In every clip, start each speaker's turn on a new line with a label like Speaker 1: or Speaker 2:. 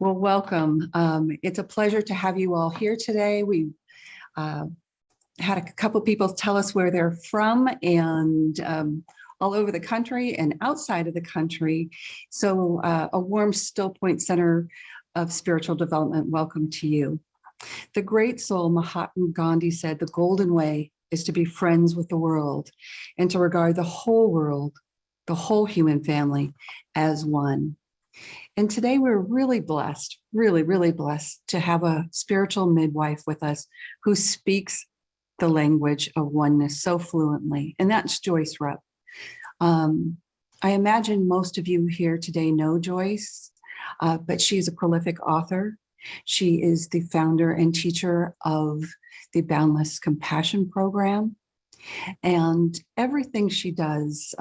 Speaker 1: Well, welcome. It's a pleasure to have you all here today. We had a couple people tell us where they're from, and all over the country and outside of the country. So a warm Stillpoint Center of Spiritual Development welcome to you. The great soul Mahatma Gandhi said, the golden way is to be friends with the world and to regard the whole world, the whole human family, as one. And today we're really blessed, really blessed to have a spiritual midwife with us who speaks the language of oneness so fluently, and that's Joyce Rupp. I imagine most of you here today know Joyce, but she's a prolific author. She is the founder and teacher of the Boundless Compassion program, and everything she does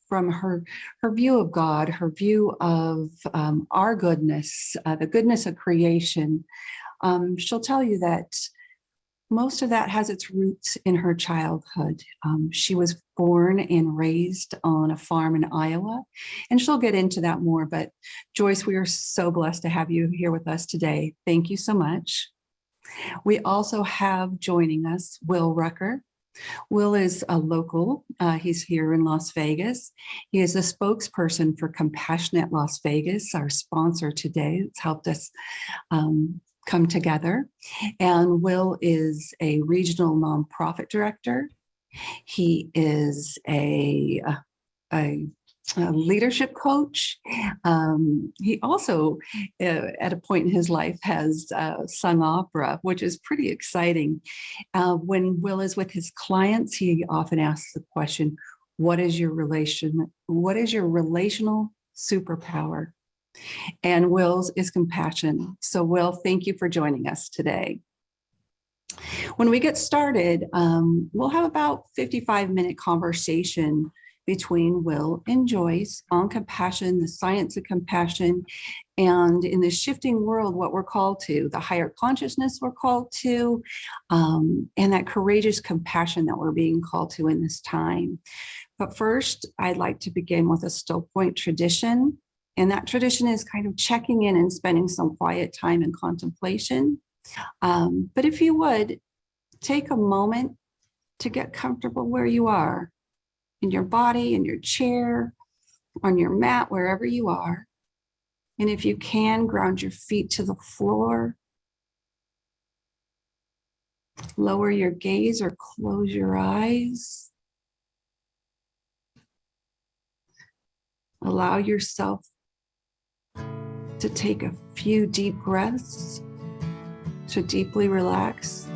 Speaker 1: from her view of God, her view of our goodness, the goodness of creation, she'll tell you that most of that has its roots in her childhood. She was born and raised on a farm in Iowa, and she'll get into that more. But Joyce, we are so blessed to have you here with us today. Thank you so much. We also have joining us Will Rucker. Will is a local. He's here in Las Vegas. He is a spokesperson for Compassionate Las Vegas, our sponsor today. It's helped us come together. And Will is a regional nonprofit director. He is a leadership coach. He also, at a point in his life, has sung opera, which is pretty exciting. When Will is with his clients, he often asks the question, what is your relational superpower? And Will's is compassion. So Will, thank you for joining us today. When we get started, we'll have about 55-minute conversation between Will and Joyce on compassion, the science of compassion, and in this shifting world, what we're called to, the higher consciousness we're called to, and that courageous compassion that we're being called to in this time. But first, I'd like to begin with a Stillpoint tradition. And that tradition is kind of checking in and spending some quiet time in contemplation. But if you would, take a moment to get comfortable where you are, in your body, in your chair, on your mat, wherever you are. And if you can, ground your feet to the floor. Lower your gaze or close your eyes. Allow yourself to take a few deep breaths to deeply relax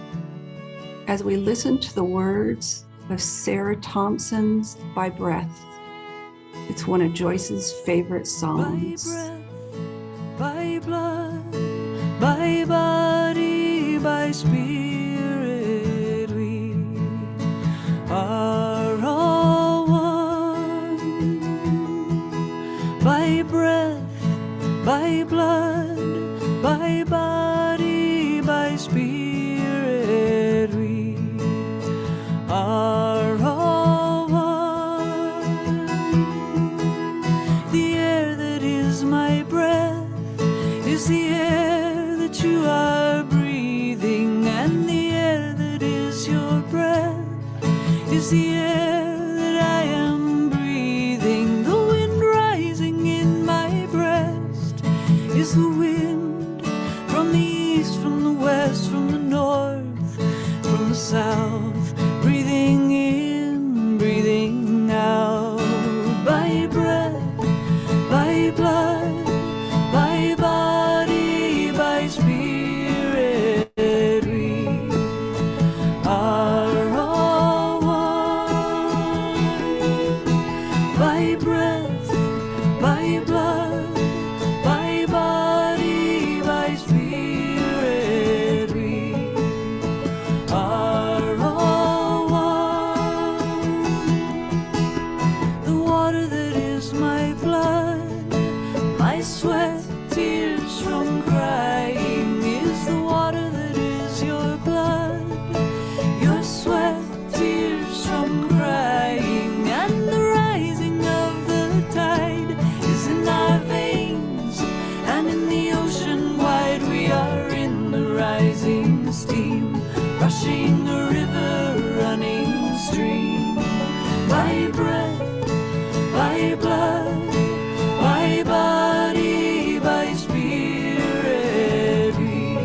Speaker 1: as we listen to the words of Sarah Thompson's By Breath. It's one of Joyce's favorite songs.
Speaker 2: By breath, by blood, by body, by spirit, we are all one. By breath, by blood, by body, by spirit, we are all one. The air that is my breath is the air that you are breathing, and the air that is your breath is the air that I am breathing. The wind rising in my breast is the wind from the east, from the west, from the north, from the south, breathing in, breathing out. By breath, by blood, by body, by spirit, we are all one. By breath, by blood, by body, by spirit, we are all rushing a river, running stream, by breath, by blood, by body, by spirit, we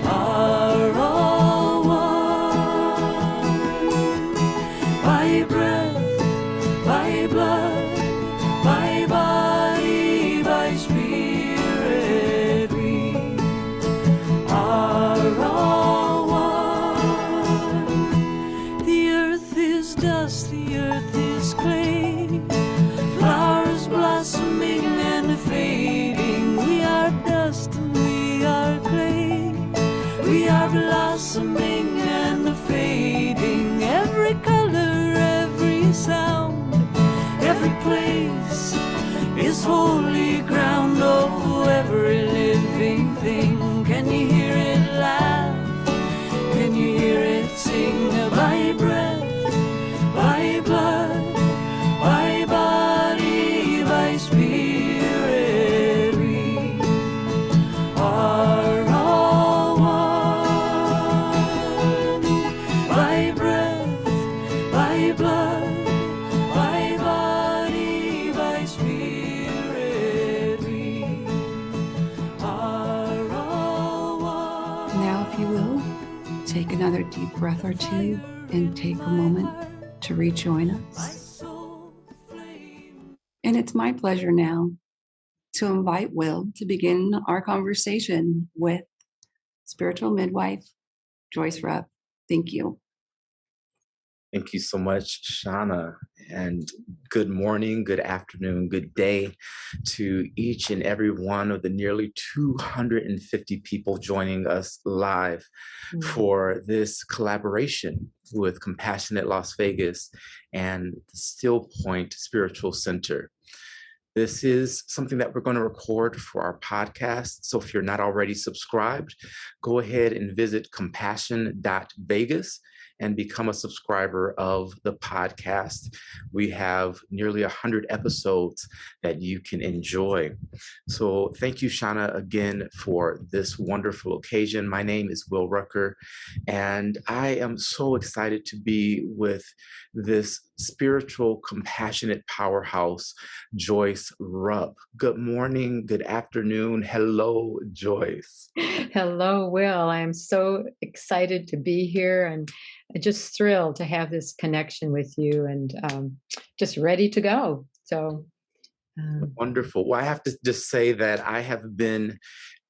Speaker 2: are all one. By breath, by blood, by body, by spirit, we are all one. The earth is dust, the earth is clay, flowers blossoming and fading. We are dust and we are clay, we are blossoming and fading. Every color, every sound, every place is holy ground. Oh, every living thing, can you hear it laugh? Can you hear it sing? By breath, by blood, by body, by spirit, we are all one. By breath, by blood, by body, by spirit, we are all one.
Speaker 1: Now, if you will, take another deep breath or two and take a moment to rejoin us. And it's my pleasure now to invite Will to begin our conversation with spiritual midwife Joyce Rupp. Thank you.
Speaker 3: Thank you so much, Shauna, and good morning, good afternoon, good day to each and every one of the nearly 250 people joining us live for this collaboration with Compassionate Las Vegas and the Stillpoint Spiritual Center. This is something that we're going to record for our podcast. So if you're not already subscribed, go ahead and visit compassion.vegas and become a subscriber of the podcast. We have nearly 100 episodes that you can enjoy. So thank you, Shauna, again for this wonderful occasion. My name is Will Rucker, and I am so excited to be with this spiritual, compassionate powerhouse, Joyce Rupp. Good morning, good afternoon. Hello, Joyce.
Speaker 4: Hello, Will. I am so excited to be here and just thrilled to have this connection with you and just ready to go. So
Speaker 3: Wonderful. Well, I have to just say that I have been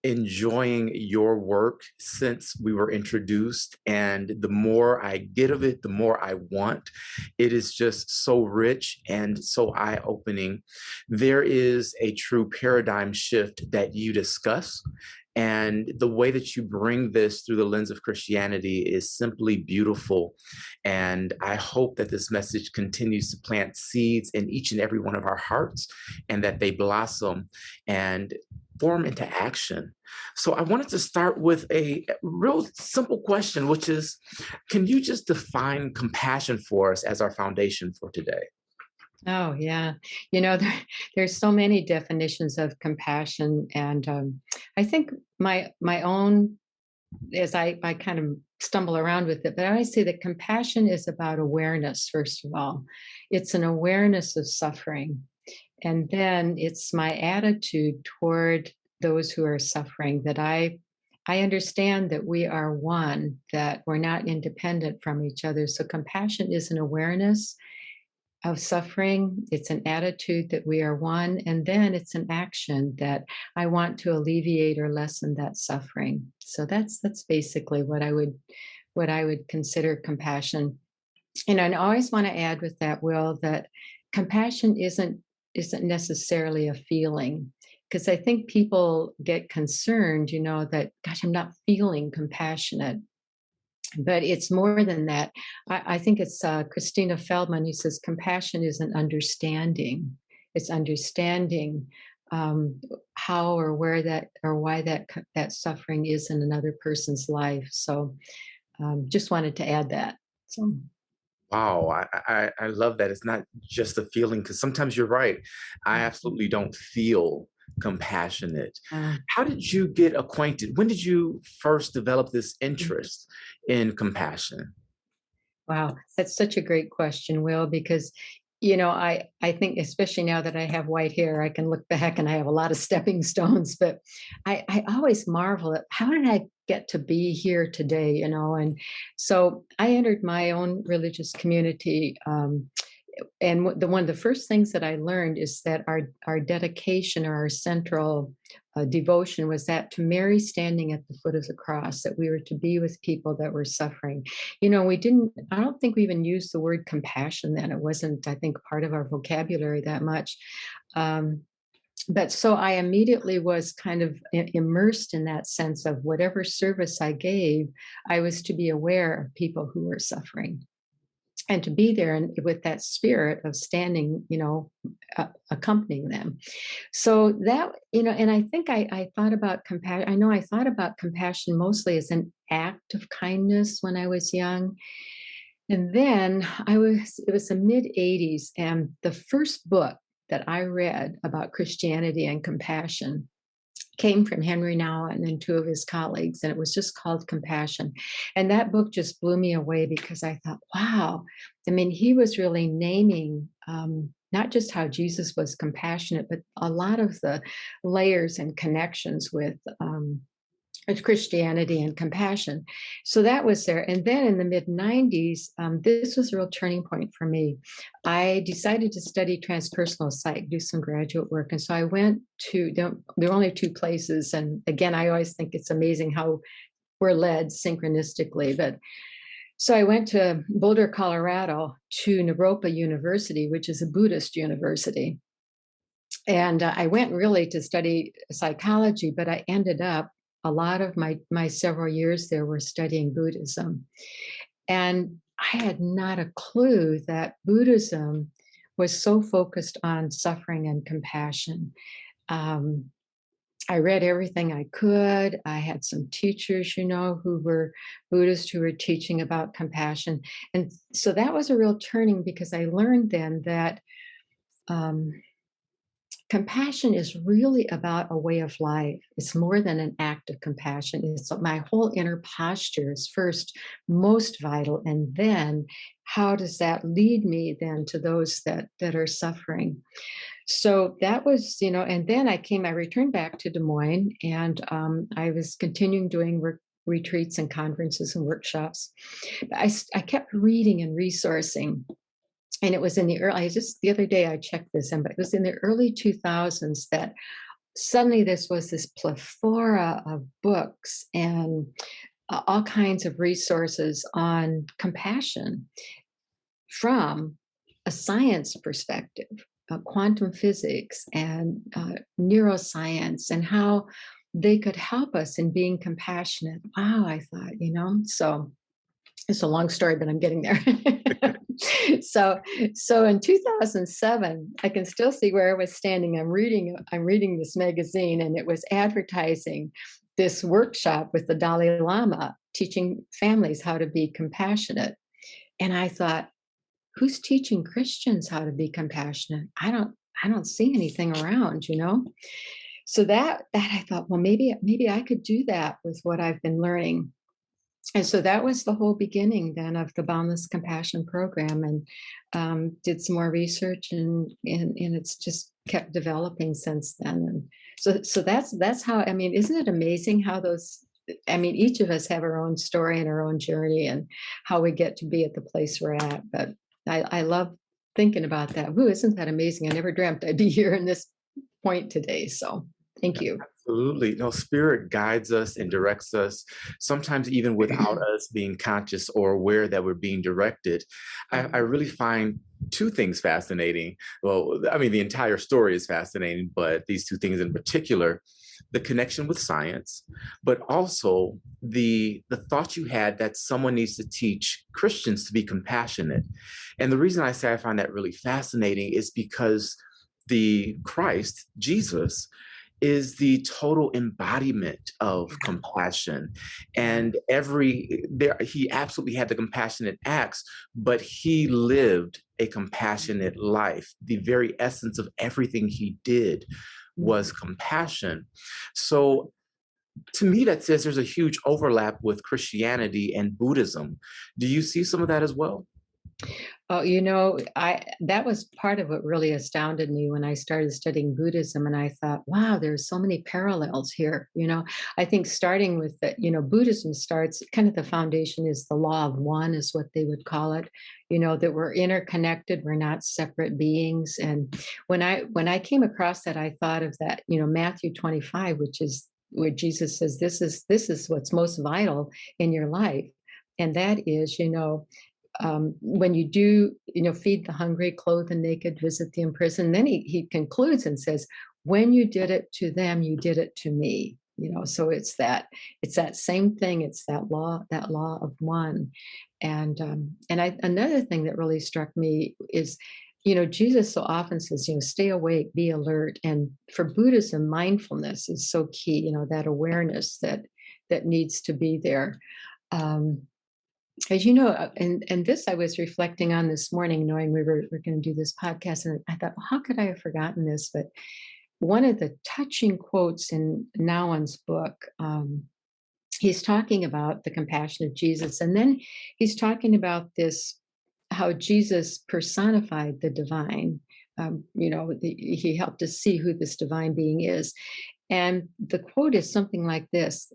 Speaker 3: enjoying your work since we were introduced, and the more I get of it, the more I want. It is just so rich and so eye-opening. There is a true paradigm shift that you discuss, and the way that you bring this through the lens of Christianity is simply beautiful. And I hope that this message continues to plant seeds in each and every one of our hearts, and that they blossom and form into action. So I wanted to start with a real simple question, which is, can you just define compassion for us as our foundation for today?
Speaker 4: Oh, yeah. There's so many definitions of compassion. And I think my own, as I kind of stumble around with it, but I always say that compassion is about awareness, first of all. It's an awareness of suffering. And then it's my attitude toward those who are suffering, that I understand that we are one, that we're not independent from each other. So compassion is an awareness of suffering. It's an attitude that we are one, and then it's an action that I want to alleviate or lessen that suffering. So that's basically what I would consider compassion. And I always want to add with that, Will, that compassion isn't necessarily a feeling, because I think people get concerned, that, gosh, I'm not feeling compassionate. But it's more than that. I think it's Christina Feldman who says compassion is an understanding. It's understanding how or where that or why that suffering is in another person's life. So just wanted to add that. So.
Speaker 3: Wow, I love that. It's not just a feeling, because sometimes you're right. I absolutely don't feel compassionate.
Speaker 4: Uh,
Speaker 3: How did you get acquainted? When did you first develop this interest in compassion?
Speaker 4: Wow, that's such a great question, Will, because I think especially now that I have white hair, I can look back and I have a lot of stepping stones, but I always marvel at how did I get to be here today, and so I entered my own religious community. And one of the first things that I learned is that our dedication or our central devotion was that to Mary standing at the foot of the cross, that we were to be with people that were suffering. I don't think we even used the word compassion then. It wasn't, I think, part of our vocabulary that much. But so I immediately was kind of immersed in that sense of whatever service I gave, I was to be aware of people who were suffering, and to be there and with that spirit of standing, accompanying them. So that, and I think I thought about compassion. I know I thought about compassion mostly as an act of kindness when I was young. And then it was the mid 80s. And the first book that I read about Christianity and compassion came from Henry Nouwen and two of his colleagues, and it was just called Compassion. And that book just blew me away because I thought, wow, I mean, he was really naming not just how Jesus was compassionate, but a lot of the layers and connections with Christianity and compassion. So that was there. And then in the mid 90s, this was a real turning point for me. I decided to study transpersonal psych, do some graduate work. And so I went to, there were only two places. And again, I always think it's amazing how we're led synchronistically. But so I went to Boulder, Colorado, to Naropa University, which is a Buddhist university. And I went really to study psychology, but I ended up, a lot of my several years there were studying Buddhism. And I had not a clue that Buddhism was so focused on suffering and compassion. I read everything I could. I had some teachers, who were Buddhists who were teaching about compassion. And so that was a real turning because I learned then that compassion is really about a way of life. It's more than an act of compassion. It's my whole inner posture is first most vital. And then how does that lead me then to those that are suffering? So that was, and then I returned back to Des Moines, and I was continuing doing retreats and conferences and workshops. I kept reading and resourcing. And it was in the the other day I checked this, but it was in the early 2000s that suddenly this plethora of books and all kinds of resources on compassion from a science perspective, quantum physics and neuroscience, and how they could help us in being compassionate. Wow, I thought, so it's a long story, but I'm getting there. So in 2007, I can still see where I was standing. I'm reading this magazine, and it was advertising this workshop with the Dalai Lama teaching families how to be compassionate. And I thought, who's teaching Christians how to be compassionate? I don't see anything around, So that I thought, well, maybe I could do that with what I've been learning. And so that was the whole beginning then of the Boundless Compassion program, and did some more research, and it's just kept developing since then. And so that's how, isn't it amazing how each of us have our own story and our own journey and how we get to be at the place we're at. But I love thinking about that. Ooh, isn't that amazing? I never dreamt I'd be here in this point today. So thank you.
Speaker 3: Absolutely. No, spirit guides us and directs us, sometimes even without us being conscious or aware that we're being directed. I really find two things fascinating. Well, the entire story is fascinating, but these two things in particular, the connection with science, but also the thought you had that someone needs to teach Christians to be compassionate. And the reason I say I find that really fascinating is because the Christ, Jesus, is the total embodiment of compassion. And he absolutely had the compassionate acts, but he lived a compassionate life. The very essence of everything he did was compassion. So to me, that says there's a huge overlap with Christianity and Buddhism. Do you see some of that as well?
Speaker 4: Oh, you know, that was part of what really astounded me when I started studying Buddhism, and I thought, wow, there's so many parallels here. You know, I think starting with that, you know, Buddhism starts kind of the foundation is the law of one, is what they would call it. You know, that we're interconnected, we're not separate beings. And when I came across that, I thought of that, you know, Matthew 25, which is where Jesus says, this is what's most vital in your life, and that is, you know, when you do, you know, feed the hungry, clothe the naked, visit the imprisoned, then he concludes and says, when you did it to them, you did it to me. You know, so it's that same thing. It's that law of one. And another thing that really struck me is, you know, Jesus so often says, you know, stay awake, be alert. And for Buddhism, mindfulness is so key, you know, that awareness that needs to be there. As you know, and this I was reflecting on this morning, knowing we were going to do this podcast, and I thought, well, how could I have forgotten this? But one of the touching quotes in Nouwen's book, he's talking about the compassion of Jesus, and then he's talking about this, how Jesus personified the divine. You know, he helped us see who this divine being is, and the quote is something like this.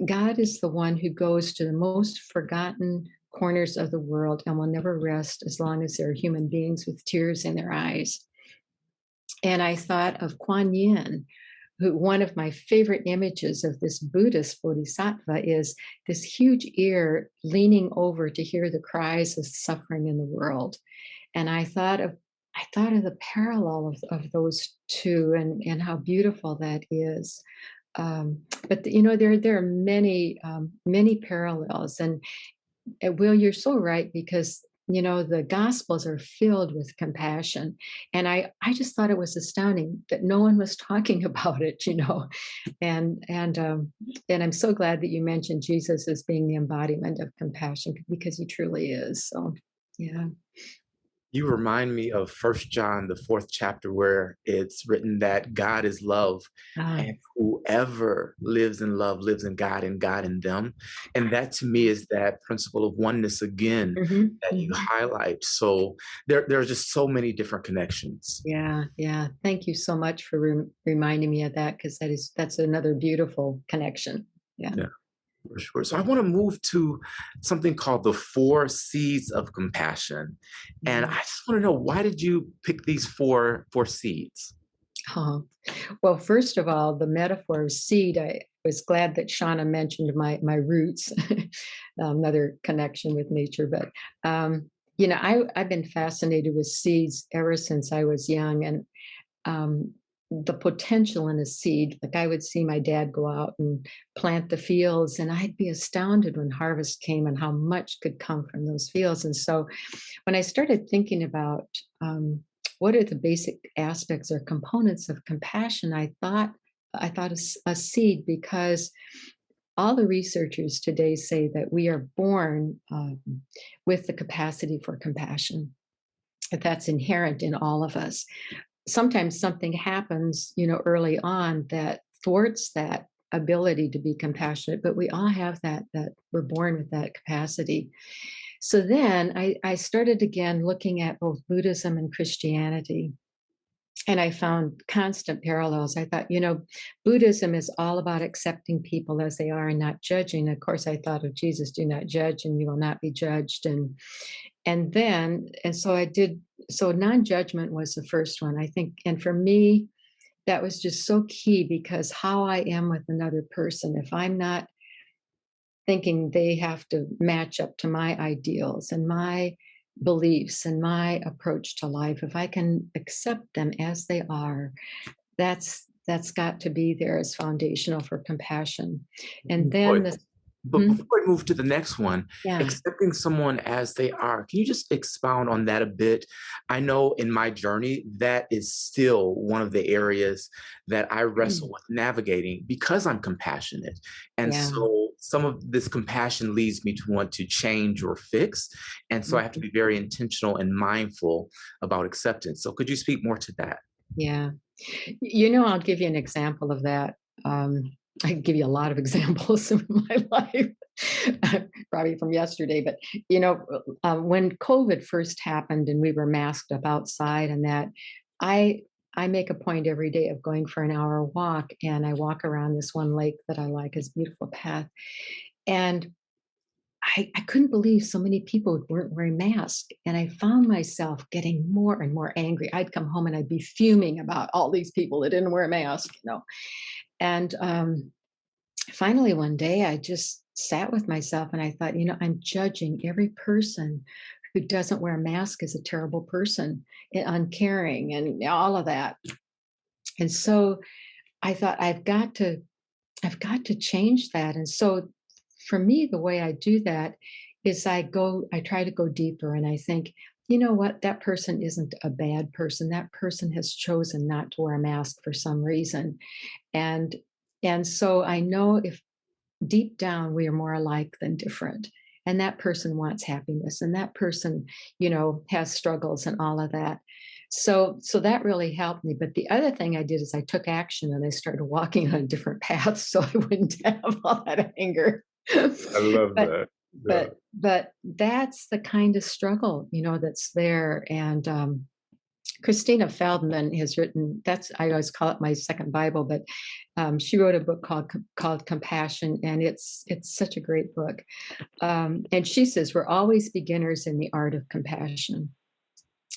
Speaker 4: God is the one who goes to the most forgotten corners of the world and will never rest as long as there are human beings with tears in their eyes. And I thought of Kuan Yin, who, one of my favorite images of this Buddhist bodhisattva is this huge ear leaning over to hear the cries of suffering in the world. And I thought of the parallel of those two, and how beautiful that is. But you know, there are many parallels, and Will, you're so right, because you know the Gospels are filled with compassion, and I just thought it was astounding that no one was talking about it, you know, and I'm so glad that you mentioned Jesus as being the embodiment of compassion, because he truly is. So, yeah.
Speaker 3: You remind me of 1 John, the 4th chapter, where it's written that God is love, and whoever lives in love lives in God and God in them. And that to me is that principle of oneness again that you highlight. So there are just so many different connections.
Speaker 4: Yeah. Thank you so much for reminding me of that, because that's another beautiful connection. Yeah.
Speaker 3: For sure. So I want to move to something called the 4 seeds of compassion. And I just want to know, why did you pick these four seeds?
Speaker 4: Well, first of all, the metaphor of seed, I was glad that Shauna mentioned my roots, another connection with nature. But, you know, I've been fascinated with seeds ever since I was young. And the potential in a seed, like I would see my dad go out and plant the fields, and I'd be astounded when harvest came and how much could come from those fields. And so when I started thinking about what are the basic aspects or components of compassion, I thought a seed, because all the researchers today say that we are born with the capacity for compassion, that's inherent in all of us. Sometimes something happens, you know, early on that thwarts that ability to be compassionate, but we all have that we're born with that capacity. So then I started again looking at both Buddhism and Christianity, and I found constant parallels. I thought, you know, Buddhism is all about accepting people as they are and not judging. Of course, I thought of Jesus, do not judge and you will not be judged. So non-judgment was the first one, I think. And for me, that was just so key, because how I am with another person, if I'm not thinking they have to match up to my ideals and my beliefs and my approach to life, if I can accept them as they are, that's got to be there as foundational for compassion. And then
Speaker 3: But before I move to the next one,
Speaker 4: Yeah.
Speaker 3: accepting someone as they are, can you just expound on that a bit? I know in my journey, that is still one of the areas that I wrestle with navigating, because I'm compassionate. And so some of this compassion leads me to want to change or fix. And so I have to be very intentional and mindful about acceptance. So could you speak more to that?
Speaker 4: Yeah. I'll give you an example of that. I can give you a lot of examples in my life, probably from yesterday. But when COVID first happened and we were masked up outside, and that, I I make a point every day of going for an hour walk, and I walk around this one lake that I like, it's a beautiful path, and I couldn't believe so many people weren't wearing masks. And I found myself getting more and more angry. I'd come home and I'd be fuming about all these people that didn't wear masks. And finally, one day, I just sat with myself and I thought, I'm judging every person who doesn't wear a mask as a terrible person, uncaring, and all of that. And so I thought, I've got to change that. And so for me, the way I do that is I try to go deeper, and I think, you know what, that person isn't a bad person. That person has chosen not to wear a mask for some reason. And so I know if deep down we are more alike than different. And that person wants happiness, and that person, has struggles and all of that. So that really helped me. But the other thing I did is I took action and I started walking on different paths so I wouldn't have all that anger.
Speaker 3: I love
Speaker 4: but
Speaker 3: that. Yeah.
Speaker 4: but that's the kind of struggle, that's there. And Christina Feldman has written, I always call it my second Bible, but she wrote a book called Compassion, and it's such a great book. And she says we're always beginners in the art of compassion.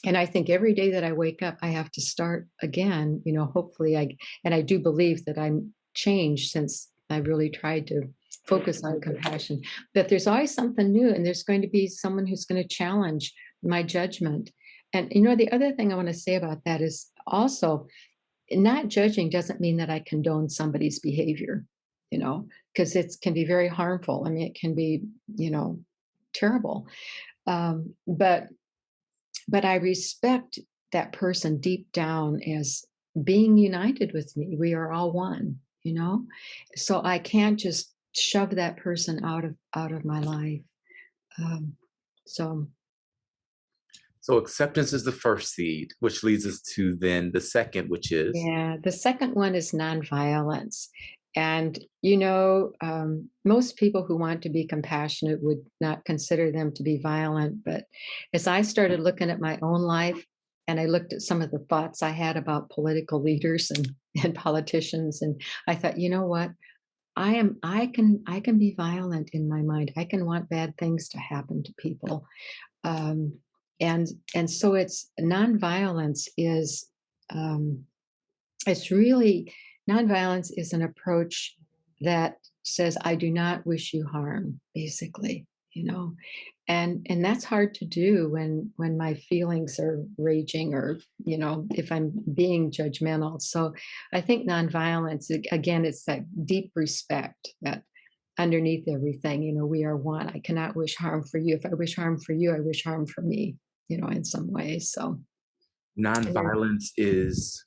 Speaker 4: And I think every day that I wake up, I have to start again. Hopefully I do believe that I'm changed since I really tried to focus on compassion. That there's always something new, and there's going to be someone who's going to challenge my judgment. And the other thing I want to say about that is also, not judging doesn't mean that I condone somebody's behavior, because it can be very harmful. I mean, it can be, terrible. But I respect that person deep down as being united with me. We are all one, so I can't just shove that person out of my life. So
Speaker 3: acceptance is the first seed, which leads us to then the second, which is?
Speaker 4: Yeah, the second one is nonviolence. And, most people who want to be compassionate would not consider them to be violent. But as I started looking at my own life, and I looked at some of the thoughts I had about political leaders and politicians, and I thought, you know what? I can be violent in my mind. I can want bad things to happen to people. And so it's nonviolence is it's really, nonviolence is an approach that says, I do not wish you harm, basically, and that's hard to do when my feelings are raging, or if I'm being judgmental. So I think nonviolence, again, it's that deep respect that underneath everything, we are one. I cannot wish harm for you. If I wish harm for you, I wish harm for me, in some ways. So
Speaker 3: Nonviolence is,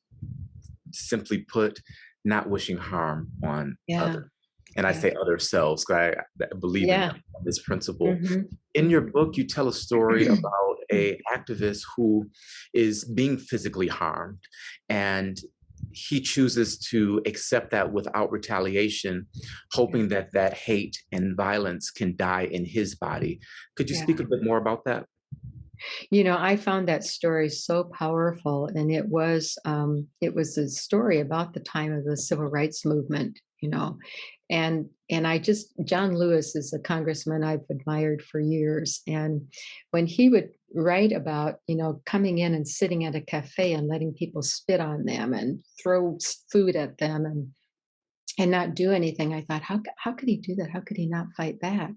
Speaker 3: simply put, not wishing harm on others. And I say other selves, because I believe in this principle.
Speaker 4: Mm-hmm.
Speaker 3: In your book, you tell a story about an activist who is being physically harmed, and he chooses to accept that without retaliation, hoping that hate and violence can die in his body. Could you speak a bit more about that?
Speaker 4: I found that story so powerful, and it was a story about the time of the civil rights movement, and John Lewis is a congressman I've admired for years, and when he would write about, coming in and sitting at a cafe and letting people spit on them and throw food at them and not do anything, I thought, how could he do that? How could he not fight back?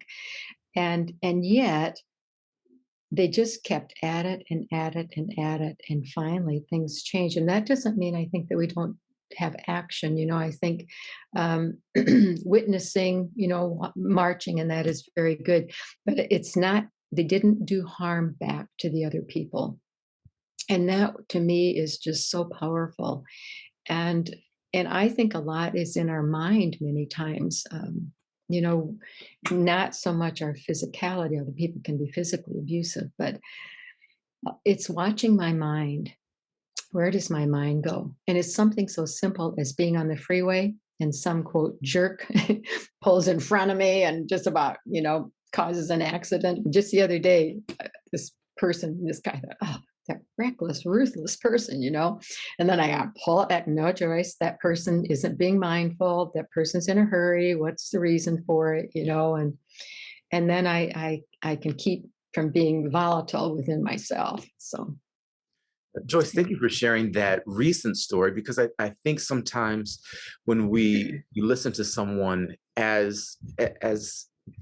Speaker 4: And yet they just kept at it and at it and at it. And finally things changed. And that doesn't mean I think that we don't have action. I think witnessing, marching, and that is very good. But it's not, they didn't do harm back to the other people. And that to me is just so powerful. And I think a lot is in our mind many times. Not so much our physicality, although people can be physically abusive, but it's watching my mind. where does my mind go? And it's something so simple as being on the freeway and some quote jerk pulls in front of me and just about, causes an accident. Just the other day, this guy thought, oh, that reckless, ruthless person, and then I got to pull it back. No, Joyce, that person isn't being mindful. That person's in a hurry. What's the reason for it? And then I can keep from being volatile within myself. So.
Speaker 3: Joyce, thank you for sharing that recent story, because I think sometimes when we listen to someone as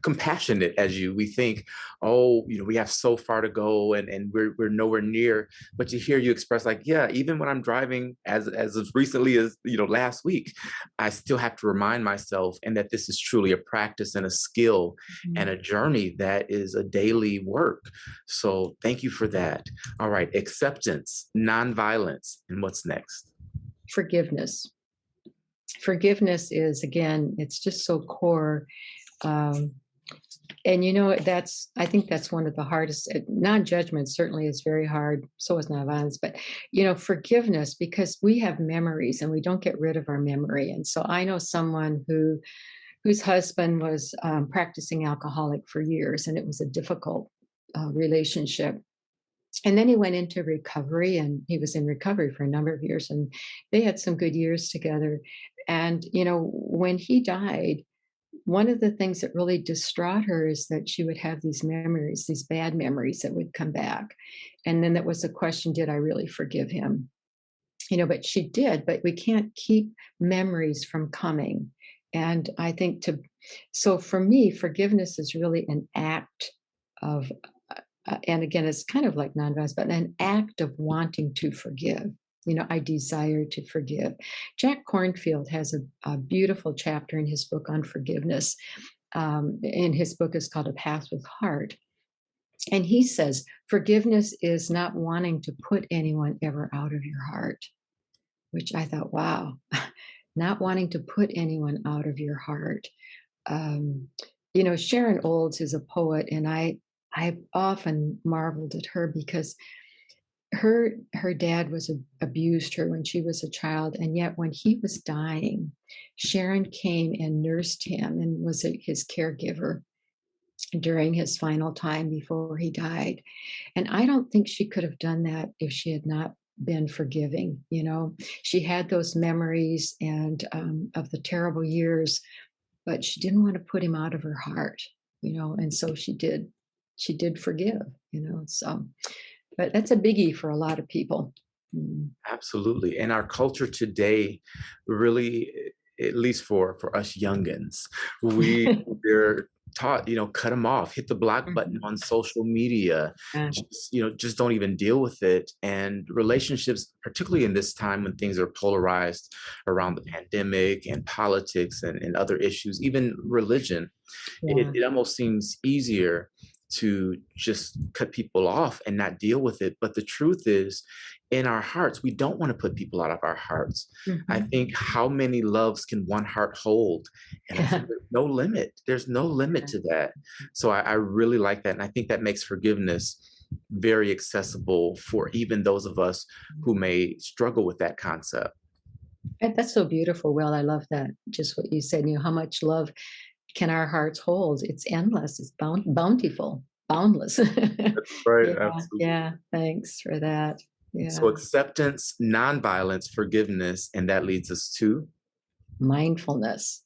Speaker 3: compassionate as you, we think, oh, we have so far to go and we're nowhere near. But to hear you express like, yeah, even when I'm driving as recently as, last week, I still have to remind myself, and that this is truly a practice and a skill and a journey that is a daily work. So thank you for that. All right. Acceptance, nonviolence, and what's next?
Speaker 4: Forgiveness. Forgiveness is, again, it's just so core. And I think that's one of the hardest. Non-judgment certainly is very hard. So is nonviolence, but forgiveness, because we have memories and we don't get rid of our memory. And so I know someone whose husband was practicing alcoholic for years, and it was a difficult relationship. And then he went into recovery, and he was in recovery for a number of years, and they had some good years together. And when he died, one of the things that really distraught her is that she would have these memories, these bad memories that would come back. And then that was the question, did I really forgive him? But she did, but we can't keep memories from coming. And I think so for me, forgiveness is really an act of, and again, it's kind of like nonviolence, but an act of wanting to forgive. I desire to forgive. Jack Kornfield has a beautiful chapter in his book on forgiveness. And his book is called A Path with Heart. And he says, forgiveness is not wanting to put anyone ever out of your heart, which I thought, wow, not wanting to put anyone out of your heart. Sharon Olds is a poet, and I've often marveled at her because her dad abused her when she was a child, and yet when he was dying, Sharon came and nursed him and was his caregiver during his final time before he died. And I don't think she could have done that if she had not been forgiving. She had those memories and of the terrible years, but she didn't want to put him out of her heart, and so she did forgive, so. But that's a biggie for a lot of people.
Speaker 3: Absolutely. And our culture today really, at least for us youngins, we're taught, cut them off, hit the block button on social media, just don't even deal with it. And relationships, particularly in this time when things are polarized around the pandemic and politics and other issues, even religion, it almost seems easier to just cut people off and not deal with it. But the truth is, in our hearts, we don't want to put people out of our hearts. I think, how many loves can one heart hold? And I think there's no limit. There's no limit to that. So I really like that. And I think that makes forgiveness very accessible for even those of us who may struggle with that concept.
Speaker 4: That's so beautiful, Will. I love that. Just what you said, how much love can our hearts hold? It's endless. It's bountiful, boundless.
Speaker 3: That's right.
Speaker 4: Yeah,
Speaker 3: Absolutely.
Speaker 4: yeah. Thanks for that. Yeah.
Speaker 3: So acceptance, nonviolence, forgiveness, and that leads us to
Speaker 4: mindfulness.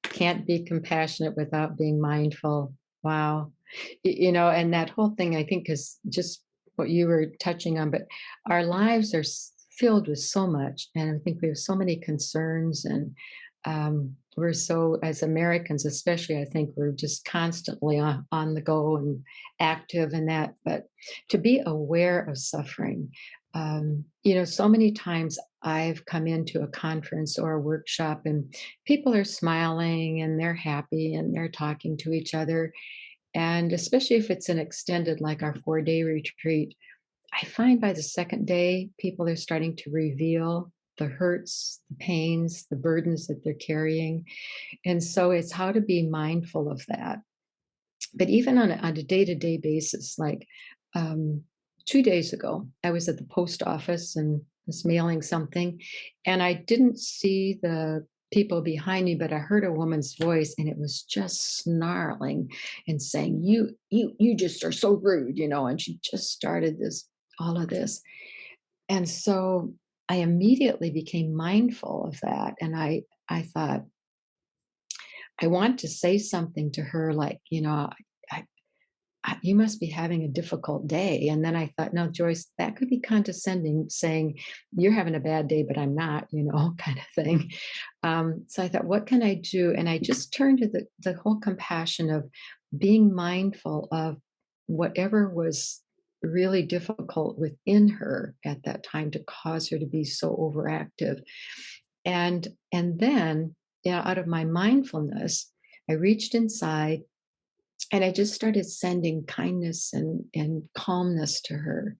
Speaker 4: Can't be compassionate without being mindful. Wow. And that whole thing, I think, is just what you were touching on, but our lives are filled with so much. And I think we have so many concerns, and we're so, as Americans especially, I think we're just constantly on the go and active in that. But to be aware of suffering, so many times I've come into a conference or a workshop and people are smiling and they're happy and they're talking to each other. And especially if it's an extended, like our 4-day retreat, I find by the second day, people are starting to reveal the hurts, the pains, the burdens that they're carrying. And so it's how to be mindful of that. But even on a day-to-day basis, like 2 days ago, I was at the post office and was mailing something, and I didn't see the people behind me, but I heard a woman's voice, and it was just snarling and saying, you just are so rude, and she just started all of this. And so I immediately became mindful of that. And I thought, I want to say something to her, like, I, you must be having a difficult day. And then I thought, no, Joyce, that could be condescending, saying, you're having a bad day, but I'm not, kind of thing. So I thought, what can I do? And I just turned to the whole compassion of being mindful of whatever was really difficult within her at that time to cause her to be so overactive. And then, out of my mindfulness, I reached inside and I just started sending kindness and calmness to her.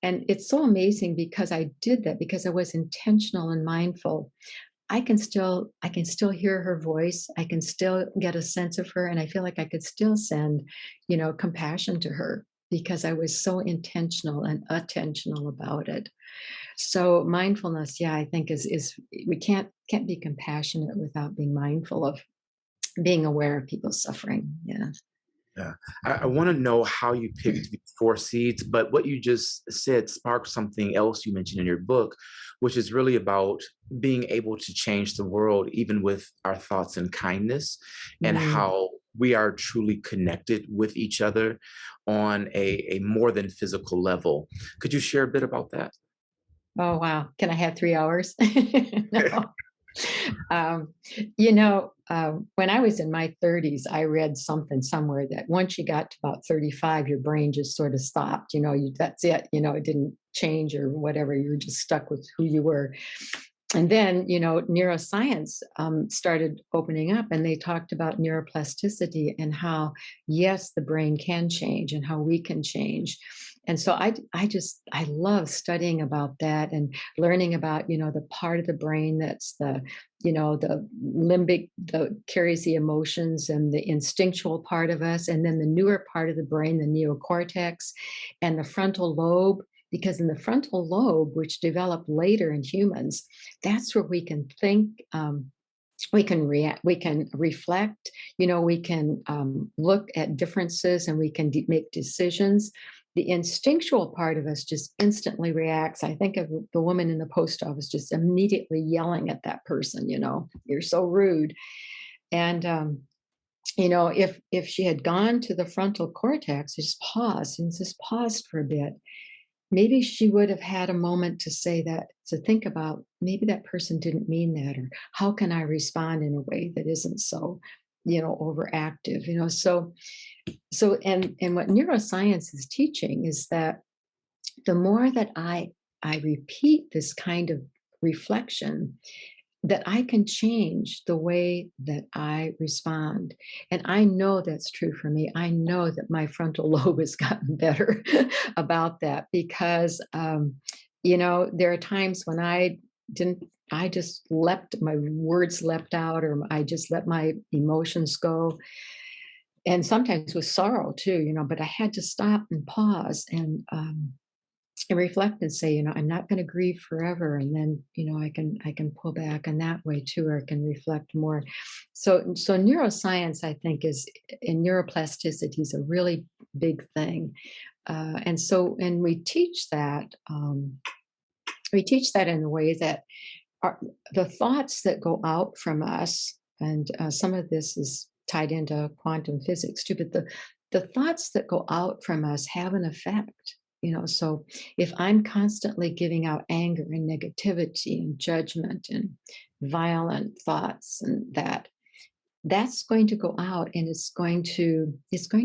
Speaker 4: And it's so amazing because I did that because I was intentional and mindful. I can still hear her voice. I can still get a sense of her, and I feel like I could still send, compassion to her because I was so intentional and attentional about it. So mindfulness, yeah, I think is we can't be compassionate without being mindful of being aware of people's suffering. Yeah.
Speaker 3: Yeah. I want to know how you picked these 4 seeds, but what you just said sparked something else you mentioned in your book, which is really about being able to change the world, even with our thoughts and kindness, and how we are truly connected with each other on a more than physical level. Could you share a bit about that?
Speaker 4: Oh, wow. Can I have 3 hours? No. When I was in my 30s, I read something somewhere that once you got to about 35, your brain just sort of stopped. That's it. It didn't change or whatever. You were just stuck with who you were. And then, neuroscience started opening up, and they talked about neuroplasticity and how, yes, the brain can change and how we can change. And so I love studying about that and learning about, the part of the brain that's the limbic, that carries the emotions, and the instinctual part of us, and then the newer part of the brain, the neocortex, and the frontal lobe. Because in the frontal lobe, which developed later in humans, that's where we can think, we can react, we can reflect, we can look at differences, and we can make decisions. The instinctual part of us just instantly reacts. I think of the woman in the post office just immediately yelling at that person, you're so rude. And, if she had gone to the frontal cortex, just paused for a bit, maybe she would have had a moment to say that, to think about, maybe that person didn't mean that, or how can I respond in a way that isn't so, overactive, so and what neuroscience is teaching is that the more that I repeat this kind of reflection, that I can change the way that I respond. And I know that's true for me. I know that my frontal lobe has gotten better about that because, there are times when I just my words leapt out, or I just let my emotions go. And sometimes with sorrow too, but I had to stop and pause and reflect and say, I'm not going to grieve forever. And then, I can pull back in that way too, or I can reflect more. So neuroscience, I think, in neuroplasticity is a really big thing. And we teach that in a way that the thoughts that go out from us, and some of this is tied into quantum physics too, but the thoughts that go out from us have an effect. So if I'm constantly giving out anger and negativity and judgment and violent thoughts, and that's going to go out, and it's going to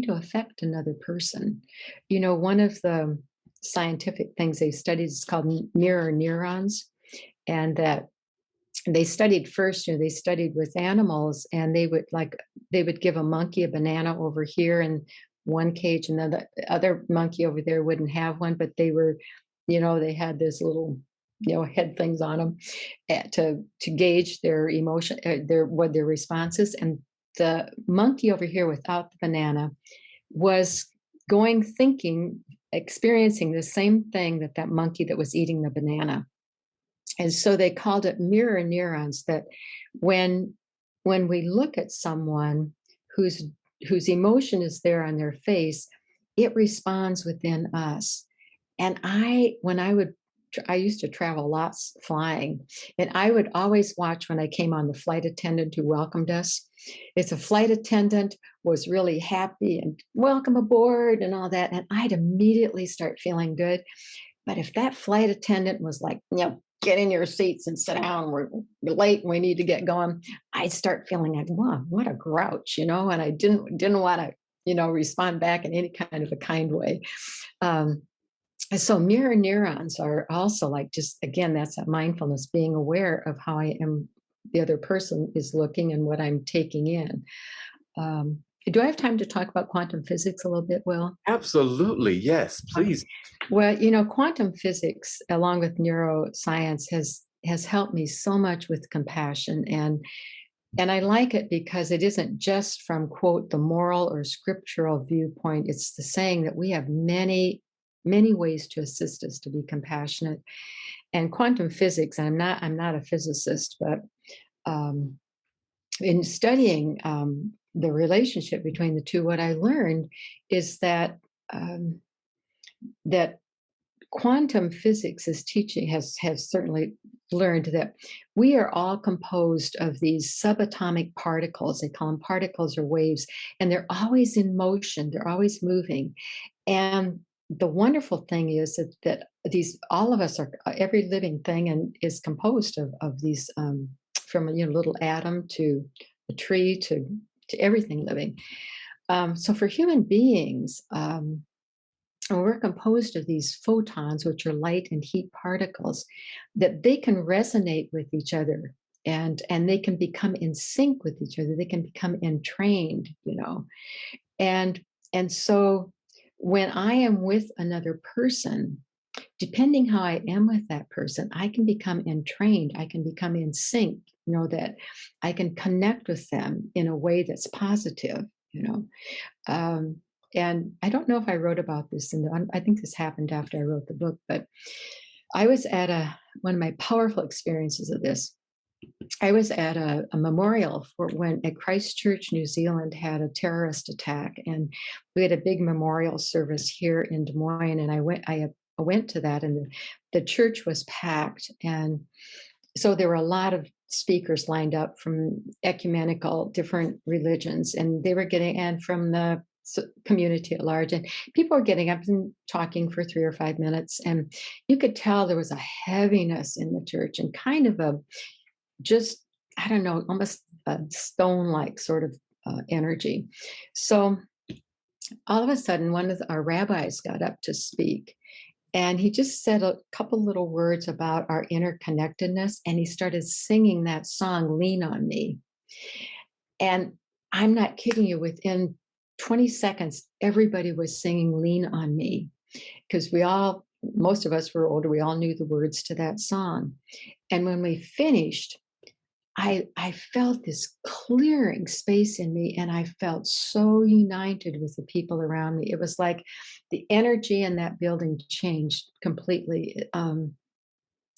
Speaker 4: affect another person. One of the scientific things they studied is called mirror neurons, and that they studied first, they studied with animals, and they would give a monkey a banana over here in one cage, and then the other monkey over there wouldn't have one, but they were, they had this little, head things on them to gauge their emotion, their responses. And the monkey over here without the banana was experiencing the same thing that monkey that was eating the banana. And so they called it mirror neurons, that when we look at someone whose emotion is there on their face, it responds within us. And I used to travel lots flying, and I would always watch when I came on the flight attendant who welcomed us. If the flight attendant was really happy and welcome aboard and all that, and I'd immediately start feeling good. But if that flight attendant was like, get in your seats and sit down, we're late and we need to get going, I'd start feeling like, wow, what a grouch, and I didn't want to, respond back in any kind of a kind way. So mirror neurons are also like, just again, that's that mindfulness, being aware of how the other person is looking and what I'm taking in. Do I have time to talk about quantum physics a little bit, Will?
Speaker 3: Absolutely. Yes, please.
Speaker 4: Well, quantum physics, along with neuroscience, has helped me so much with compassion. And I like it because it isn't just from, quote, the moral or scriptural viewpoint. It's the saying that we have many, many ways to assist us to be compassionate. And quantum physics, I'm not a physicist, but in studying the relationship between the two, what I learned is that that quantum physics is teaching has certainly learned that we are all composed of these subatomic particles. They call them particles or waves, and they're always in motion. They're always moving. And the wonderful thing is that these, all of us are, every living thing and is composed of these, from a little atom to a tree to everything living. So for human beings, we're composed of these photons, which are light and heat particles, that they can resonate with each other, and they can become in sync with each other. They can become entrained, and so when I am with another person, depending how I am with that person, I can become entrained. I can become in sync, that I can connect with them in a way that's positive, and I don't know if I wrote about this I think this happened after I wrote the book, but I was at one of my powerful experiences of this. I was at a memorial for when at Christchurch, New Zealand had a terrorist attack, and we had a big memorial service here in Des Moines, and I went to that, and the church was packed, and so there were a lot of speakers lined up from ecumenical different religions, and they were and from the community at large, and people were getting up and talking for 3 or 5 minutes, and you could tell there was a heaviness in the church and kind of I don't know, almost a stone-like sort of energy. So all of a sudden, one of our rabbis got up to speak, and he just said a couple little words about our interconnectedness, and he started singing that song, Lean on Me. And I'm not kidding you, within 20 seconds, everybody was singing Lean on Me, because most of us were older, we all knew the words to that song. And when we finished, I felt this clearing space in me, and I felt so united with the people around me. It was like the energy in that building changed completely.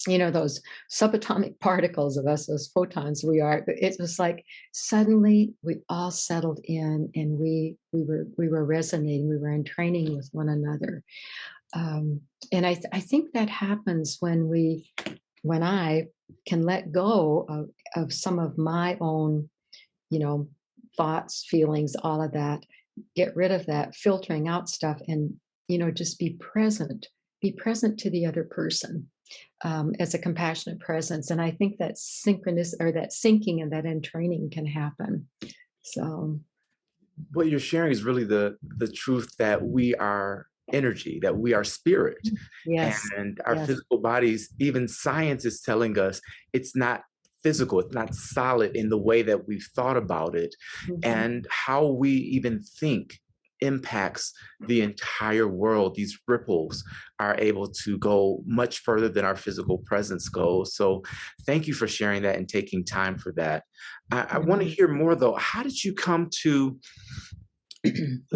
Speaker 4: Those subatomic particles of us, those photons we are, it was like suddenly we all settled in, and we were resonating, we were entraining with one another. And I think that happens when I can let go of some of my own, thoughts, feelings, all of that, get rid of that, filtering out stuff, and, just be present to the other person, as a compassionate presence. And I think that synchronous, or that syncing and that entraining can happen. So
Speaker 3: what you're sharing is really the truth that we are energy, that we are spirit.
Speaker 4: Yes.
Speaker 3: And our physical bodies, even science is telling us it's not physical, it's not solid in the way that we've thought about it. Mm-hmm. And how we even think impacts the entire world. These ripples are able to go much further than our physical presence goes. So thank you for sharing that and taking time for that. I want to hear more though. How did you come to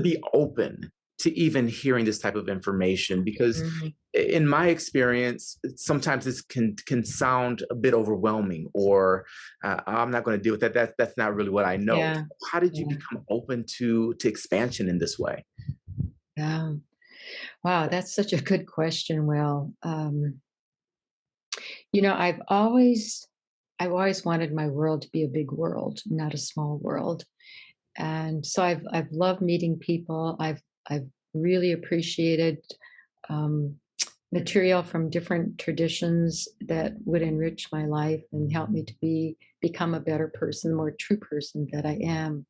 Speaker 3: be open to even hearing this type of information, because
Speaker 4: Mhm.
Speaker 3: in my experience, sometimes this can sound a bit overwhelming, or I'm not going to deal with that. That's not really what I know.
Speaker 4: Yeah.
Speaker 3: How did you
Speaker 4: Yeah.
Speaker 3: become open to expansion in this way?
Speaker 4: Yeah. Wow, that's such a good question, Will. You know, I've always wanted my world to be a big world, not a small world. And so I've loved meeting people. I've really appreciated um, material from different traditions that would enrich my life and help me to become a better person, more true person that I am.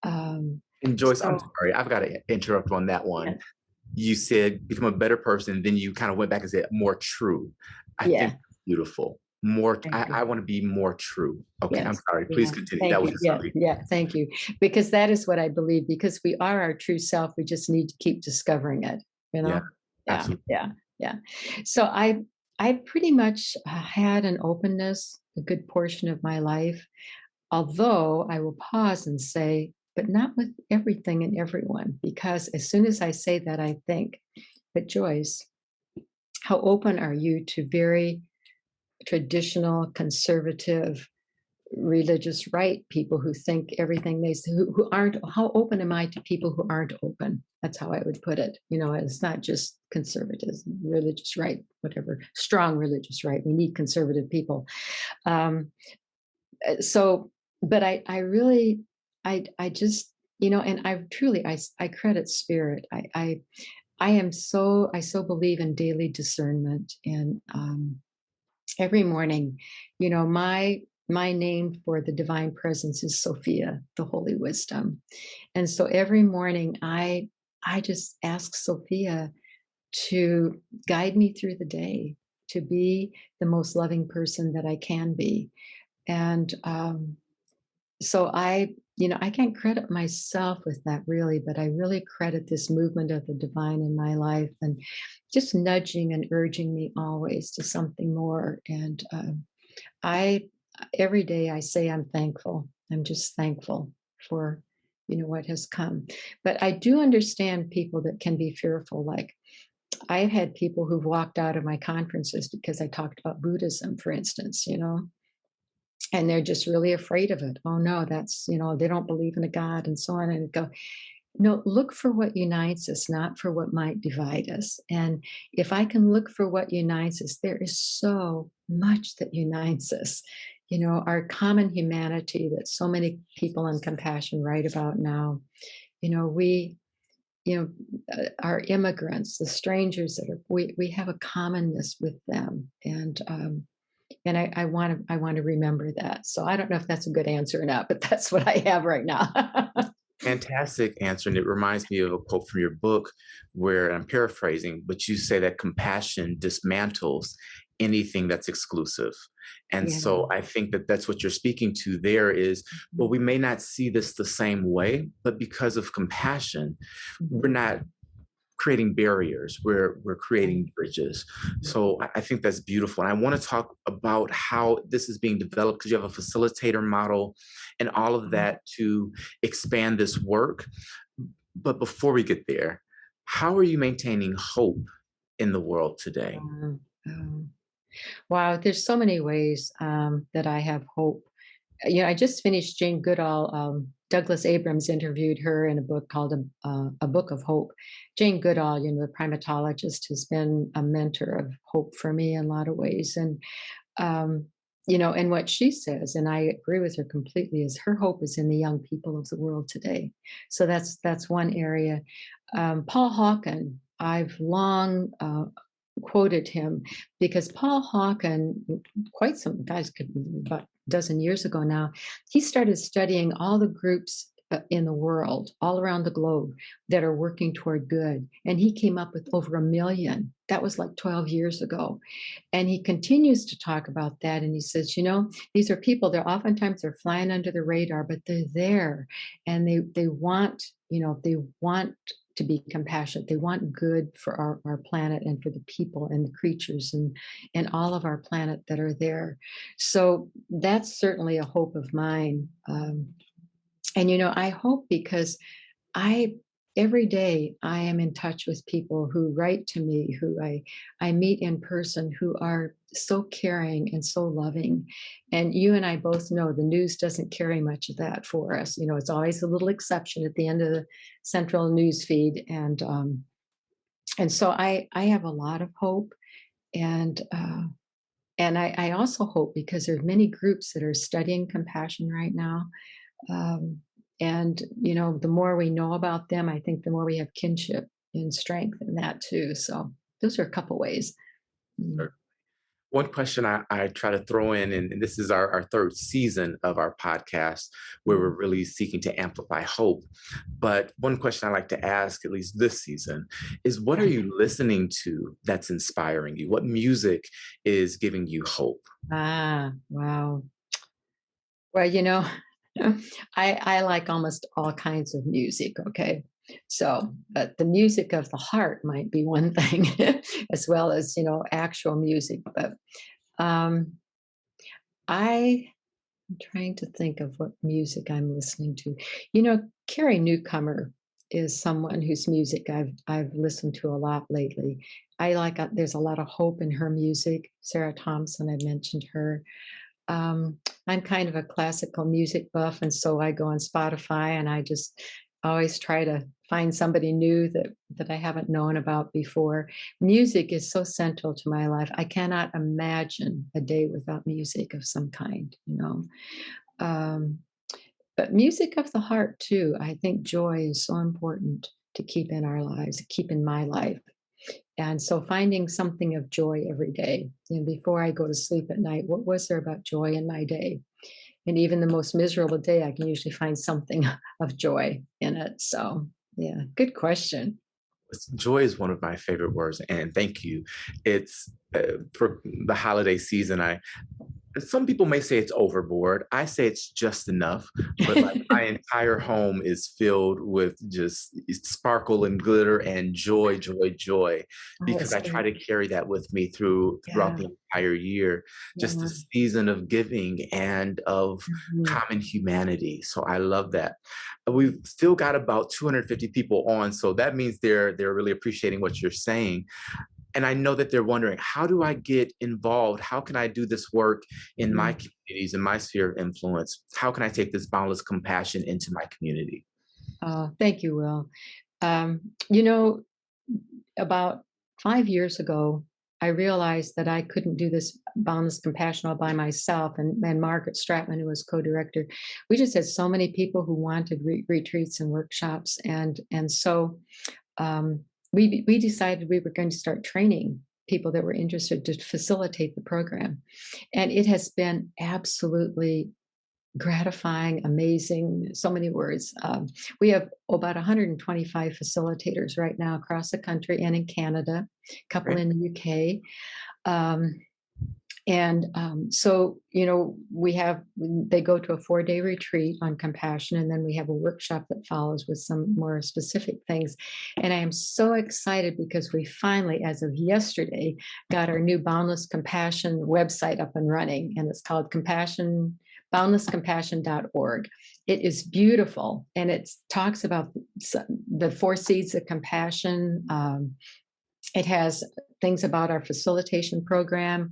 Speaker 4: Um,
Speaker 3: And Joyce, I'm
Speaker 4: so
Speaker 3: sorry, I've got to interrupt on that
Speaker 4: yeah,
Speaker 3: one. You said become a better person, then you kind of went back and said more true. I think
Speaker 4: yeah.
Speaker 3: that's beautiful. More,
Speaker 4: Thank you.
Speaker 3: I want to be more true. Okay, I'm
Speaker 4: Yes.
Speaker 3: sorry. Please
Speaker 4: Yeah.
Speaker 3: continue.
Speaker 4: Thank
Speaker 3: That was
Speaker 4: you.
Speaker 3: just
Speaker 4: Yeah.
Speaker 3: something.
Speaker 4: Yeah. Thank you. Because that is what I believe, because we are our true self. We just need to keep discovering it, you
Speaker 3: Yeah,
Speaker 4: know? Yeah.
Speaker 3: absolutely.
Speaker 4: Yeah. Yeah. So I pretty much had an openness a good portion of my life, although I will pause and say, but not with everything and everyone, because as soon as I say that, I think, but Joyce, how open are you to very traditional, conservative, religious right people who think everything they say, who aren't, how open am I to people who aren't open? That's how I would put it. You know, it's not just conservatism, religious right, whatever, strong religious right. We need conservative people. Um, so, but I really, I just, you know, and I truly, I credit spirit. I am so, I so believe in daily discernment, and every morning, you know, my name for the divine presence is Sophia, the holy wisdom. And so every morning I just ask Sophia to guide me through the day, to be the most loving person that I can be. And so you know, I can't credit myself with that really, but I really credit this movement of the divine in my life, and just nudging and urging me always to something more. And I every day I say I'm thankful. I'm just thankful for, you know, what has come. But I do understand people that can be fearful. Like, I've had people who've walked out of my conferences because I talked about Buddhism, for instance, you know, and they're just really afraid of it. Oh no, that's, you know, they don't believe in a God and so on. And I go, no, look for what unites us, not for what might divide us. And if I can look for what unites us, there is so much that unites us. You know, our common humanity that so many people in compassion write about now. You know, you know, our immigrants, the strangers that are, we have a commonness with them. And I want to remember that. So I don't know if that's a good answer or not, but that's what I have right now.
Speaker 3: Fantastic answer. And it reminds me of a quote from your book where I'm paraphrasing, but you say that compassion dismantles anything that's exclusive. And
Speaker 4: Yeah.
Speaker 3: so I think that that's what you're speaking to there is, well, we may not see this the same way, but because of compassion, we're not creating barriers, we're creating bridges. So I think that's beautiful. And I want to talk about how this is being developed, because you have a facilitator model and all of that to expand this work. But before we get there, how are you maintaining hope in the world today?
Speaker 4: Um, um, wow, there's so many ways that I have hope. You know, I just finished Jane Goodall. Douglas Abrams interviewed her in a book called A Book of Hope. Jane Goodall, you know, the primatologist, has been a mentor of hope for me in a lot of ways. And, um, you know, and what she says, and I agree with her completely, is her hope is in the young people of the world today. So that's one area. Paul Hawken, I've long quoted him because Paul Hawken, quite some guys, could about a dozen years ago now, he started studying all the groups in the world, all around the globe, that are working toward good. And he came up with over 1 million. That was like 12 years ago. And he continues to talk about that. And he says, you know, these are people, they're flying under the radar, but they're there. And they want, you know, they want to be compassionate. They want good for our planet and for the people and the creatures and all of our planet that are there. So that's certainly a hope of mine. And, you know, I hope because I, every day I am in touch with people who write to me, who I meet in person, who are so caring and so loving. And you and I both know the news doesn't carry much of that for us. You know, it's always a little exception at the end of the central news feed. And so I have a lot of hope. And I also hope, because there are many groups that are studying compassion right now. And, you know, the more we know about them, I think the more we have kinship and strength in that too. So those are a couple ways.
Speaker 3: Sure. One question I try to throw in, and this is our third season of our podcast, where we're really seeking to amplify hope. But one question I like to ask, at least this season, is what are you listening to that's inspiring you? What music is giving you hope?
Speaker 4: Ah, wow. Well, you know, I like almost all kinds of music. Okay. So, but the music of the heart might be one thing, as well as, you know, actual music. But um, I'm trying to think of what music I'm listening to. You know, Carrie Newcomer is someone whose music I've listened to a lot lately. I like, there's a lot of hope in her music. Sarah Thompson, I mentioned her. I'm kind of a classical music buff, and so I go on Spotify and I just always try to find somebody new that I haven't known about before. Music is so central to my life. I cannot imagine a day without music of some kind, you know. But music of the heart too. I think joy is so important to keep in our lives, keep in my life. And so finding something of joy every day. You know, before I go to sleep at night, what was there about joy in my day? And even the most miserable day, I can usually find something of joy in it. So, yeah, good question.
Speaker 3: Joy is one of my favorite words, and thank you. It's for the holiday season. Some people may say it's overboard. I say it's just enough, but like my entire home is filled with just sparkle and glitter and joy, joy, joy, because I try to carry that with me throughout the entire year, just a season of giving and of common humanity. So I love that. We've still got about 250 people on, so that means they're really appreciating what you're saying. And I know that they're wondering, how do I get involved? How can I do this work in my communities, in my sphere of influence? How can I take this boundless compassion into my community?
Speaker 4: Thank you, Will. You know, about 5 years ago, I realized that I couldn't do this boundless compassion all by myself. And Margaret Stratman, who was co-director, we just had so many people who wanted retreats and workshops. And so we decided we were going to start training people that were interested to facilitate the program. And it has been absolutely gratifying, amazing, so many words. We have about 125 facilitators right now across the country and in Canada, a couple in the UK. So, you know, they go to a 4-day retreat on compassion, and then we have a workshop that follows with some more specific things. And I am so excited because we finally, as of yesterday, got our new Boundless Compassion website up and running, and it's called boundlesscompassion.org. It is beautiful, and it talks about the 4 seeds of compassion. It has things about our facilitation program.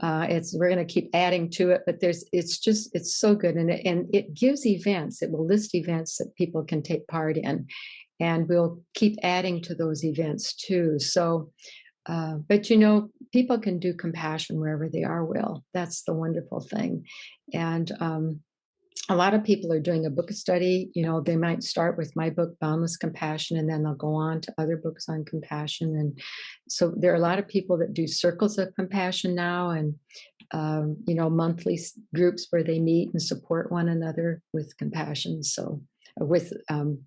Speaker 4: We're going to keep adding to it, but it's so good. And it gives events. It will list events that people can take part in, and we'll keep adding to those events too. So, but you know, people can do compassion wherever they are, Will. That's the wonderful thing. And a lot of people are doing a book study. You know, they might start with my book, Boundless Compassion, and then they'll go on to other books on compassion. And so there are a lot of people that do circles of compassion now, and, you know, monthly groups where they meet and support one another with compassion. So with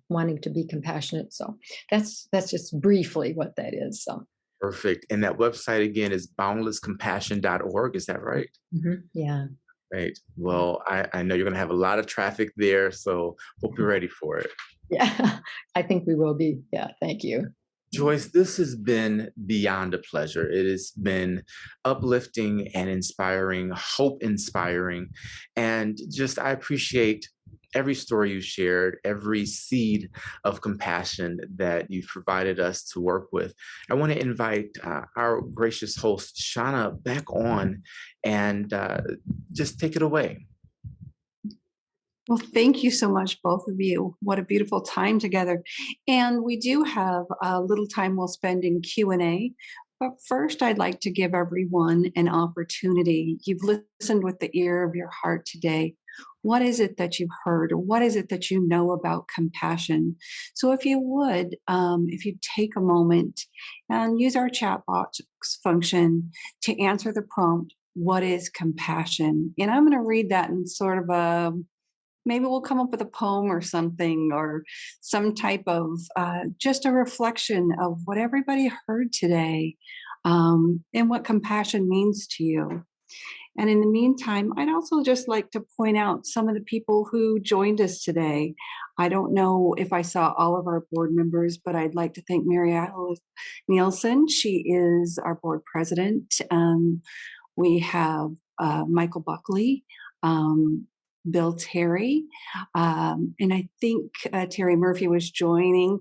Speaker 4: wanting to be compassionate. So that's just briefly what that is. So.
Speaker 3: Perfect. And that website again is boundlesscompassion.org. Is that right?
Speaker 4: Yeah.
Speaker 3: Right. Well, I know you're going to have a lot of traffic there, so hope you're ready for it.
Speaker 4: Yeah, I think we will be. Yeah, thank you.
Speaker 3: Joyce, this has been beyond a pleasure. It has been uplifting and inspiring, hope inspiring, and just I appreciate every story you shared, every seed of compassion that you've provided us to work with. I want to invite our gracious host, Shauna, back on and just take it away.
Speaker 1: Well, thank you so much, both of you. What a beautiful time together. And we do have a little time we'll spend in Q&A. But first, I'd like to give everyone an opportunity. You've listened with the ear of your heart today. What is it that you've heard, or what is it that you know about compassion? So if you would, if you take a moment and use our chat box function to answer the prompt, what is compassion? And I'm going to read that in sort of a, maybe we'll come up with a poem or something, or some type of just a reflection of what everybody heard today, and what compassion means to you. And in the meantime, I'd also just like to point out some of the people who joined us today. I don't know if I saw all of our board members, but I'd like to thank Mary Alice Nielsen. She is our board president. We have Michael Buckley, Bill Terry, and I think Terry Murphy was joining.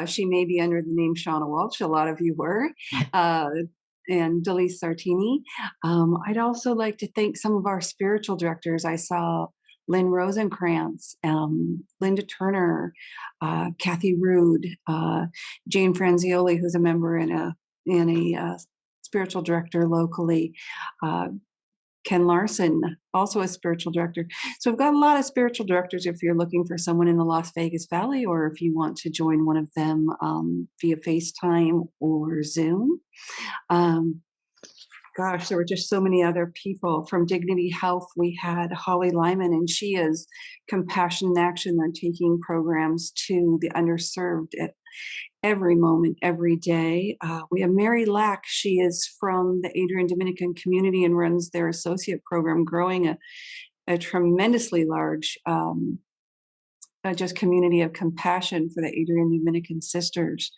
Speaker 1: She may be under the name Shauna Walsh. A lot of you were. And Delise Sartini. I'd also like to thank some of our spiritual directors. I saw Lynn Rosenkrantz, Linda Turner, Kathy Rude, Jane Franzioli, who's a member and a spiritual director locally, Ken Larson, also a spiritual director. So we've got a lot of spiritual directors if you're looking for someone in the Las Vegas Valley, or if you want to join one of them via FaceTime or Zoom. Gosh, there were just so many other people. From Dignity Health, we had Holly Lyman, and she is Compassion in Action. They're taking programs to the underserved at every moment, every day. We have Mary Lack. She is from the Adrian Dominican community and runs their associate program, growing a tremendously large just community of compassion for the Adrian Dominican sisters.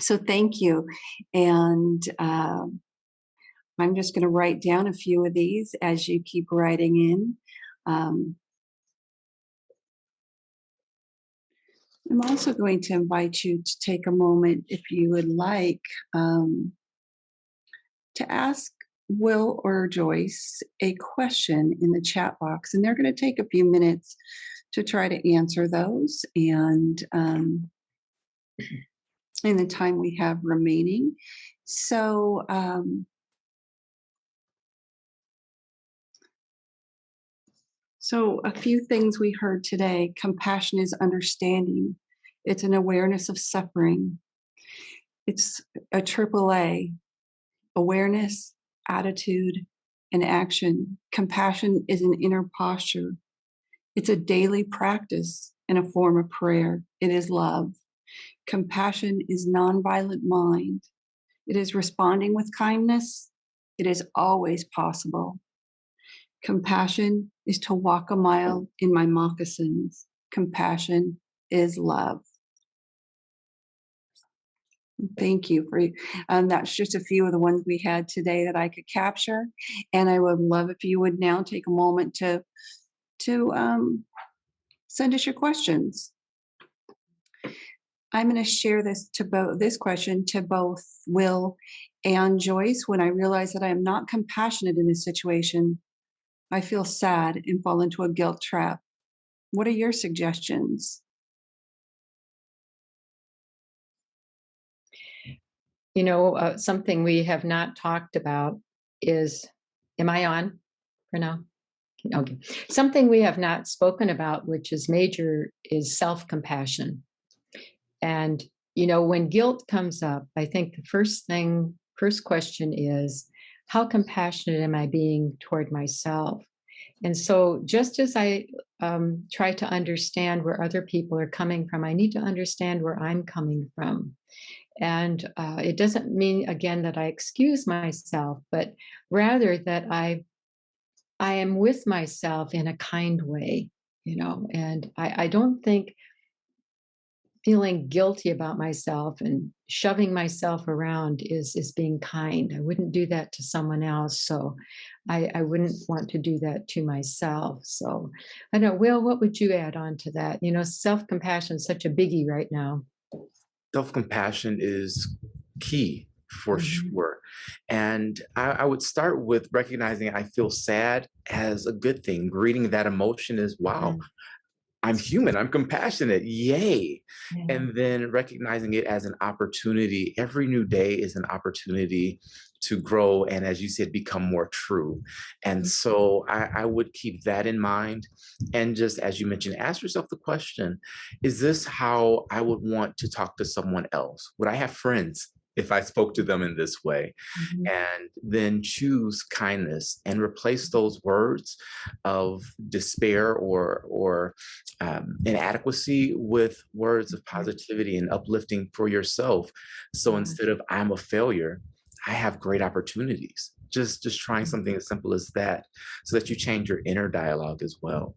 Speaker 1: So thank you. And I'm just going to write down a few of these as you keep writing in. I'm also going to invite you to take a moment, if you would like, to ask Will or Joyce a question in the chat box. And they're going to take a few minutes to try to answer those. And in the time we have remaining. So a few things we heard today. Compassion is understanding. It's an awareness of suffering. It's a AAA, awareness, attitude, and action. Compassion is an inner posture. It's a daily practice and a form of prayer. It is love. Compassion is nonviolent mind. It is responding with kindness. It is always possible. Compassion is to walk a mile in my moccasins. Compassion is love. Thank you for, that's just a few of the ones we had today that I could capture. And I would love if you would now take a moment to send us your questions. I'm going to share this question to both Will and Joyce. When I realize that I am not compassionate in this situation, I feel sad and fall into a guilt trap. What are your suggestions?
Speaker 4: You know, something we have not talked about is, am I on for now? Okay. Something we have not spoken about, which is major, is self-compassion. And, you know, when guilt comes up, I think the first question is, how compassionate am I being toward myself? And so just as I try to understand where other people are coming from, I need to understand where I'm coming from. And it doesn't mean, again, that I excuse myself, but rather that I am with myself in a kind way, you know. And I don't think feeling guilty about myself and shoving myself around is being kind. I wouldn't do that to someone else. So I wouldn't want to do that to myself. So I don't know, Will, what would you add on to that? Self-compassion is such a biggie right now.
Speaker 3: Self-compassion is key for
Speaker 4: Mhm.
Speaker 3: sure. And I would start with recognizing I feel sad as a good thing. Greeting that emotion is, wow,
Speaker 4: Yeah.
Speaker 3: I'm human, I'm compassionate, yay.
Speaker 4: Yeah.
Speaker 3: And then recognizing it as an opportunity. Every new day is an opportunity to grow and, as you said, become more true. And so I would keep that in mind. And just as you mentioned, ask yourself the question, is this how I would want to talk to someone else? Would I have friends if I spoke to them in this way?
Speaker 4: Mhm.
Speaker 3: And then choose kindness and replace those words of despair or inadequacy with words of positivity and uplifting for yourself. So
Speaker 4: Yeah.
Speaker 3: instead of I'm a failure, I have great opportunities. Just trying something as simple as that, so that you change your inner dialogue as well.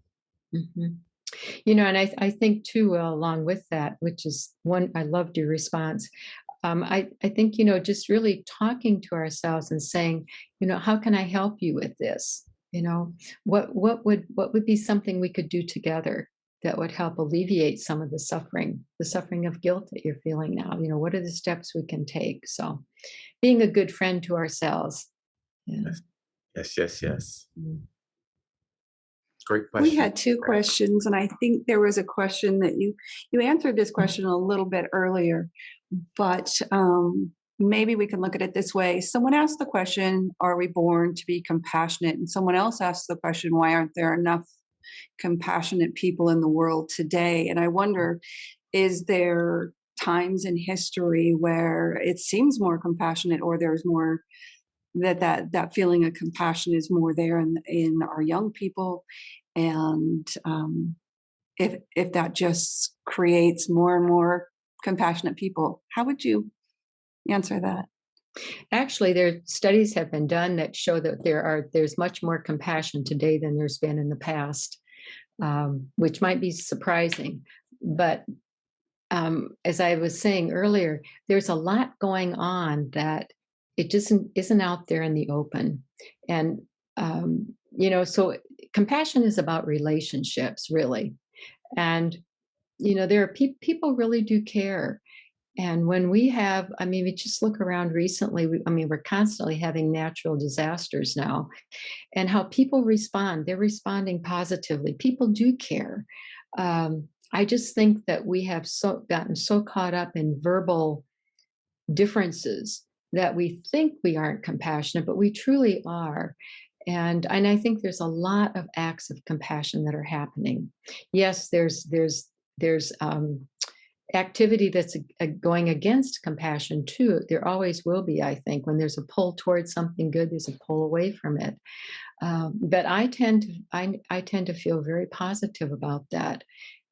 Speaker 4: Mhm. And I think too, along with that, which is one, I loved your response. I think, just really talking to ourselves and saying, how can I help you with this? What would be something we could do together that would help alleviate some of the suffering of guilt that you're feeling now? What are the steps we can take? So being a good friend to ourselves. Yeah.
Speaker 3: Yes, yes, yes, yes.
Speaker 4: Mm.
Speaker 3: Great
Speaker 1: We
Speaker 3: question.
Speaker 1: had two questions, and I think there was a question that you answered this question a little bit earlier, but maybe we can look at it this way. Someone asked the question, are we born to be compassionate? And someone else asked the question, why aren't there enough compassionate people in the world today? And I wonder, is there times in history where it seems more compassionate, or there's more that feeling of compassion is more there in our young people? And if that just creates more and more compassionate people, how would you answer that?
Speaker 4: Actually, studies have been done that show that there's much more compassion today than there's been in the past, which might be surprising. But as I was saying earlier, there's a lot going on that it just isn't out there in the open. And so compassion is about relationships, really. And there are people really do care. And when we just look around recently, we're constantly having natural disasters now, and how people respond, they're responding positively. People do care. I just think that we have gotten so caught up in verbal differences that we think we aren't compassionate, but we truly are. And I think there's a lot of acts of compassion that are happening. Yes, there's activity that's going against compassion too. There always will be, I think. When there's a pull towards something good, there's a pull away from it. But I tend to feel very positive about that.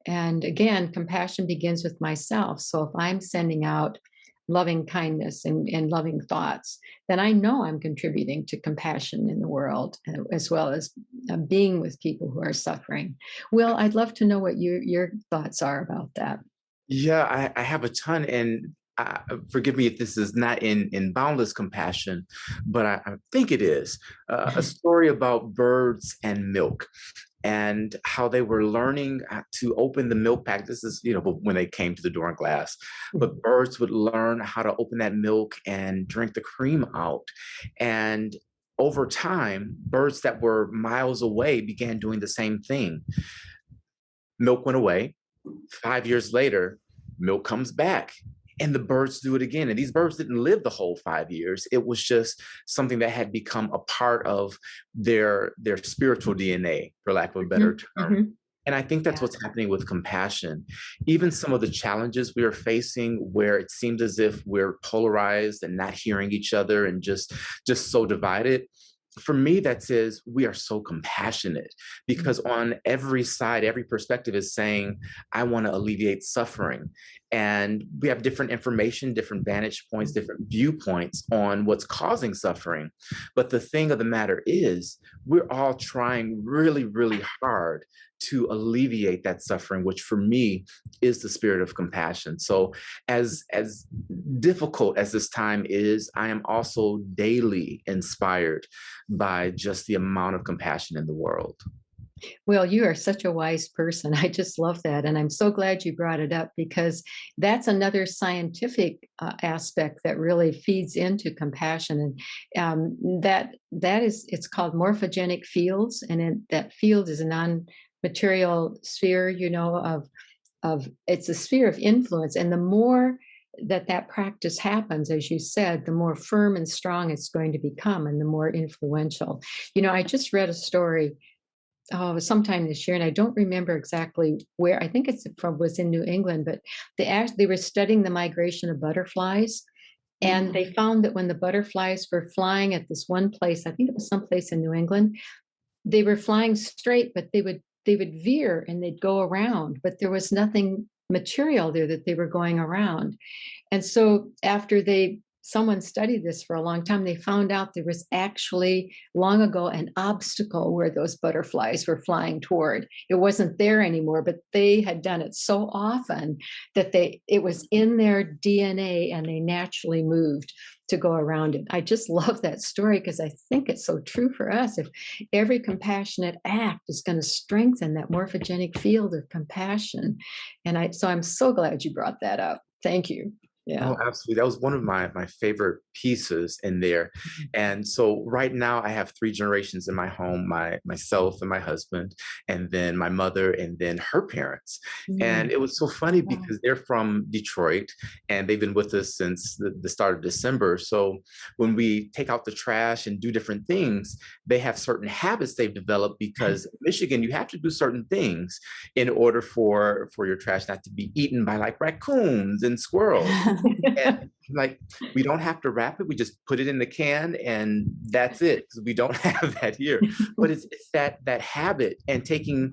Speaker 4: And again, compassion begins with myself. So if I'm sending out loving kindness and loving thoughts, then I know I'm contributing to compassion in the world, as well as being with people who are suffering. Will, I'd love to know what your thoughts are about that.
Speaker 3: Yeah, I have a ton, and forgive me if this is not in Boundless Compassion, but I think it is a story about birds and milk, and how they were learning to open the milk pack. This is, when they came to the door in glass, but birds would learn how to open that milk and drink the cream out. And over time, birds that were miles away began doing the same thing. Milk went away. 5 years later, milk comes back and the birds do it again. And these birds didn't live the whole 5 years. It was just something that had become a part of their spiritual DNA, for lack of a better term.
Speaker 4: Mm-hmm.
Speaker 3: And I think that's what's happening with compassion. Even some of the challenges we are facing, where it seems as if we're polarized and not hearing each other and just so divided. For me, that says we are so compassionate, because on every side, every perspective is saying, I want to alleviate suffering. And we have different information, different vantage points, different viewpoints on what's causing suffering. But the thing of the matter is, we're all trying really, really hard to alleviate that suffering, which for me is the spirit of compassion. So as difficult as this time is, I am also daily inspired by just the amount of compassion in the world.
Speaker 4: Well, you are such a wise person. I just love that. And I'm so glad you brought it up, because that's another scientific aspect that really feeds into compassion. And it's called morphogenic fields. And that field is a non-material sphere, it's a sphere of influence. And the more that practice happens, as you said, the more firm and strong it's going to become, and the more influential. I just read a story sometime this year, and I don't remember exactly where. I think was in New England, but they were studying the migration of butterflies, and they found that when the butterflies were flying at this one place, I think it was someplace in New England, they were flying straight, but they would veer and they'd go around, but there was nothing material there that they were going around. And so after someone studied this for a long time, they found out there was actually long ago an obstacle where those butterflies were flying toward. It wasn't there anymore, but they had done it so often that it was in their DNA, and they naturally moved to go around it. I just love that story, because I think it's so true for us. If every compassionate act is going to strengthen that morphogenic field of compassion. And so I'm so glad you brought that up. Thank you. Yeah.
Speaker 3: Oh, absolutely. That was one of my favorite pieces in there. And so right now I have 3 generations in my home, myself and my husband, and then my mother, and then her parents. And it was so funny because they're from Detroit, and they've been with us since the start of December. So when we take out the trash and do different things, they have certain habits they've developed, because in Michigan, you have to do certain things in order for your trash not to be eaten by like raccoons and squirrels. And like, we don't have to wrap it. We just put it in the can and that's it, because we don't have that here. But it's that habit, and taking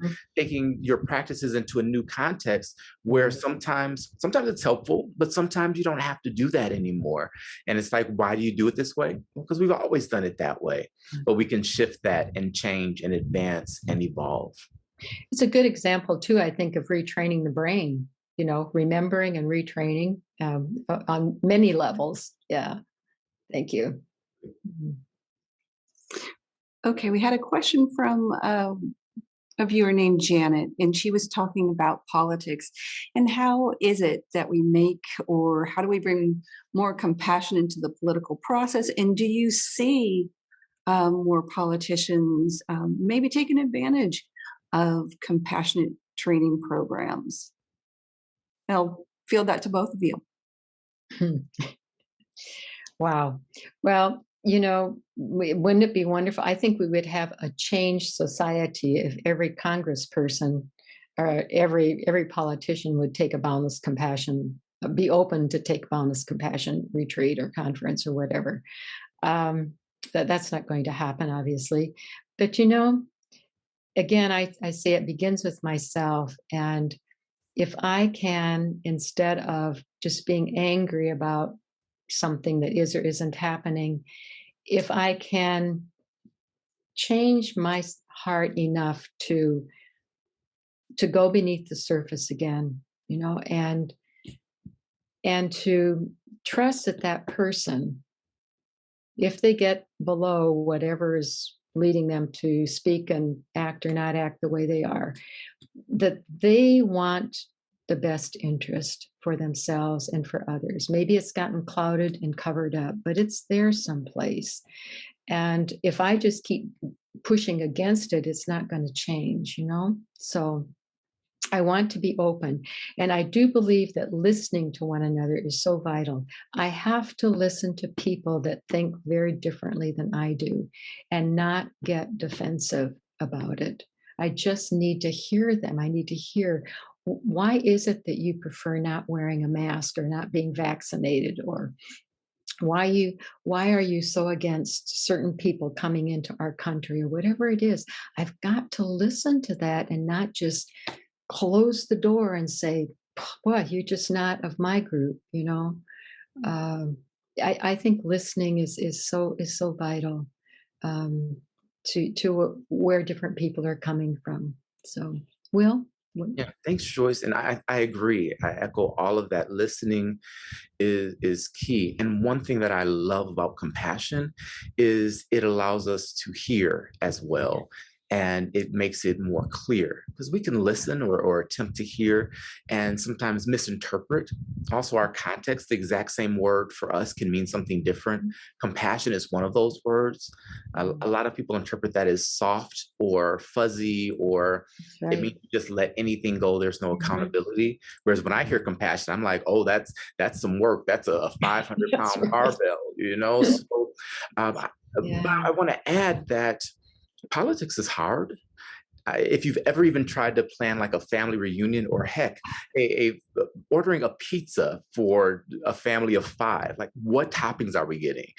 Speaker 3: your practices into a new context where sometimes it's helpful, but sometimes you don't have to do that anymore. And it's like, why do you do it this way? Well, because we've always done it that way. But we can shift that and change and advance and evolve.
Speaker 4: It's a good example too, I think, of retraining the brain, remembering and retraining on many levels. Yeah. Thank you.
Speaker 1: Okay, we had a question from a viewer named Janet, and she was talking about politics and how is it that we make, or how do we bring more compassion into the political process? And do you see more politicians maybe taking advantage of compassionate training programs? I'll field that to both of you.
Speaker 4: Wow. Well, wouldn't it be wonderful? I think we would have a changed society if every congressperson or every politician would take a Boundless Compassion, be open to take Boundless Compassion retreat or conference or whatever. That's not going to happen, obviously. But, again, I say it begins with myself. And if I can, instead of just being angry about something that is or isn't happening, if I can change my heart enough to go beneath the surface again, and to trust that person, if they get below whatever is leading them to speak and act or not act the way they are, that they want the best interest for themselves and for others. Maybe it's gotten clouded and covered up, but it's there someplace. And if I just keep pushing against it, it's not going to change, So I want to be open. And I do believe that listening to one another is so vital. I have to listen to people that think very differently than I do and not get defensive about it. I just need to hear them. I need to hear, why is it that you prefer not wearing a mask or not being vaccinated? Or why are you so against certain people coming into our country, or whatever it is? I've got to listen to that and not just close the door and say, well, you're just not of my group, I think listening is so vital to where different people are coming from. So Will?
Speaker 3: Yeah, thanks, Joyce. And I agree. I echo all of that. Listening is key. And one thing that I love about compassion is it allows us to hear as well. And it makes it more clear because we can listen or attempt to hear and sometimes misinterpret. Also, our context, the exact same word for us can mean something different. Compassion is one of those words. A lot of people interpret that as soft or fuzzy, or it means you just let anything go. There's no accountability. Whereas when I hear compassion, I'm like, oh, that's some work. That's a 500-pound barbell, you know? So but I want to add that politics is hard. If you've ever even tried to plan like a family reunion, or heck, ordering a pizza for a family of 5, like what toppings are we getting?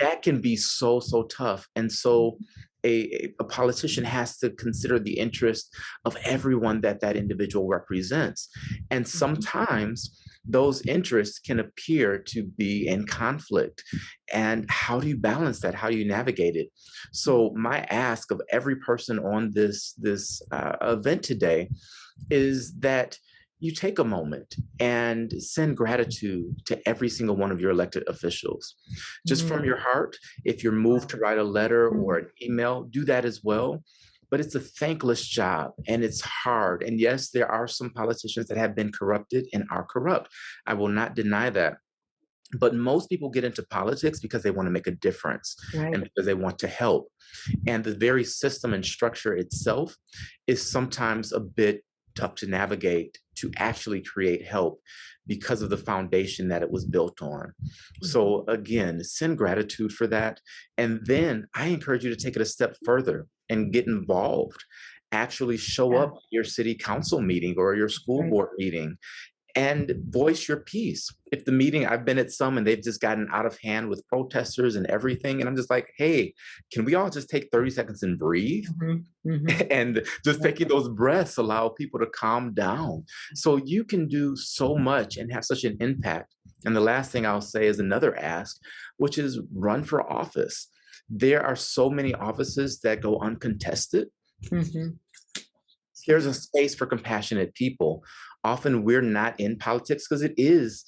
Speaker 3: That can be so tough. And so a politician has to consider the interest of everyone that individual represents. And sometimes those interests can appear to be in conflict. And how do you balance that? How do you navigate it? So my ask of every person on this event today is that you take a moment and send gratitude to every single one of your elected officials. Just from your heart. If you're moved to write a letter or an email, do that as well. But it's a thankless job and it's hard. And yes, there are some politicians that have been corrupted and are corrupt. I will not deny that. But most people get into politics because they want to make a difference and because they want to help. And the very system and structure itself is sometimes a bit tough to navigate to actually create help because of the foundation that it was built on. So again, send gratitude for that. And then I encourage you to take it a step further and get involved. Actually show up at your city council meeting or your school board meeting and voice your piece. If the meeting, I've been at some and they've just gotten out of hand with protesters and everything. And I'm just like, hey, can we all just take 30 seconds and breathe? And just taking those breaths allow people to calm down. So you can do so much and have such an impact. And the last thing I'll say is another ask, which is run for office. There are so many offices that go uncontested. There's a space for compassionate people. Often we're not in politics because it is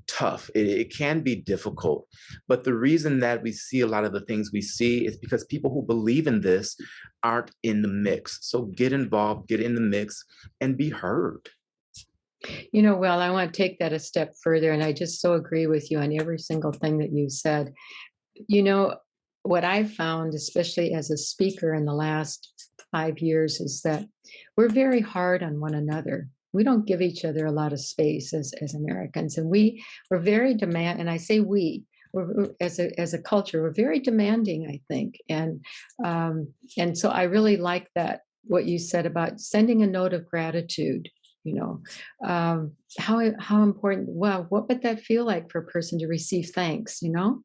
Speaker 3: tough. It can be difficult. But the reason that we see a lot of the things we see is because people who believe in this aren't in the mix. So get involved, get in the mix, and be heard.
Speaker 4: You know, Will, I want to take that a step further. And I just so agree with you on every single thing that you said. You know, what I've found, especially as a speaker in the last 5 years, is that we're very hard on one another. We don't give each other a lot of space as Americans, and we're very demand. And I say we're as a culture, we're very demanding, I think, and so I really like that what you said about sending a note of gratitude. You know, how important. Wow, what would that feel like for a person to receive thanks? You know,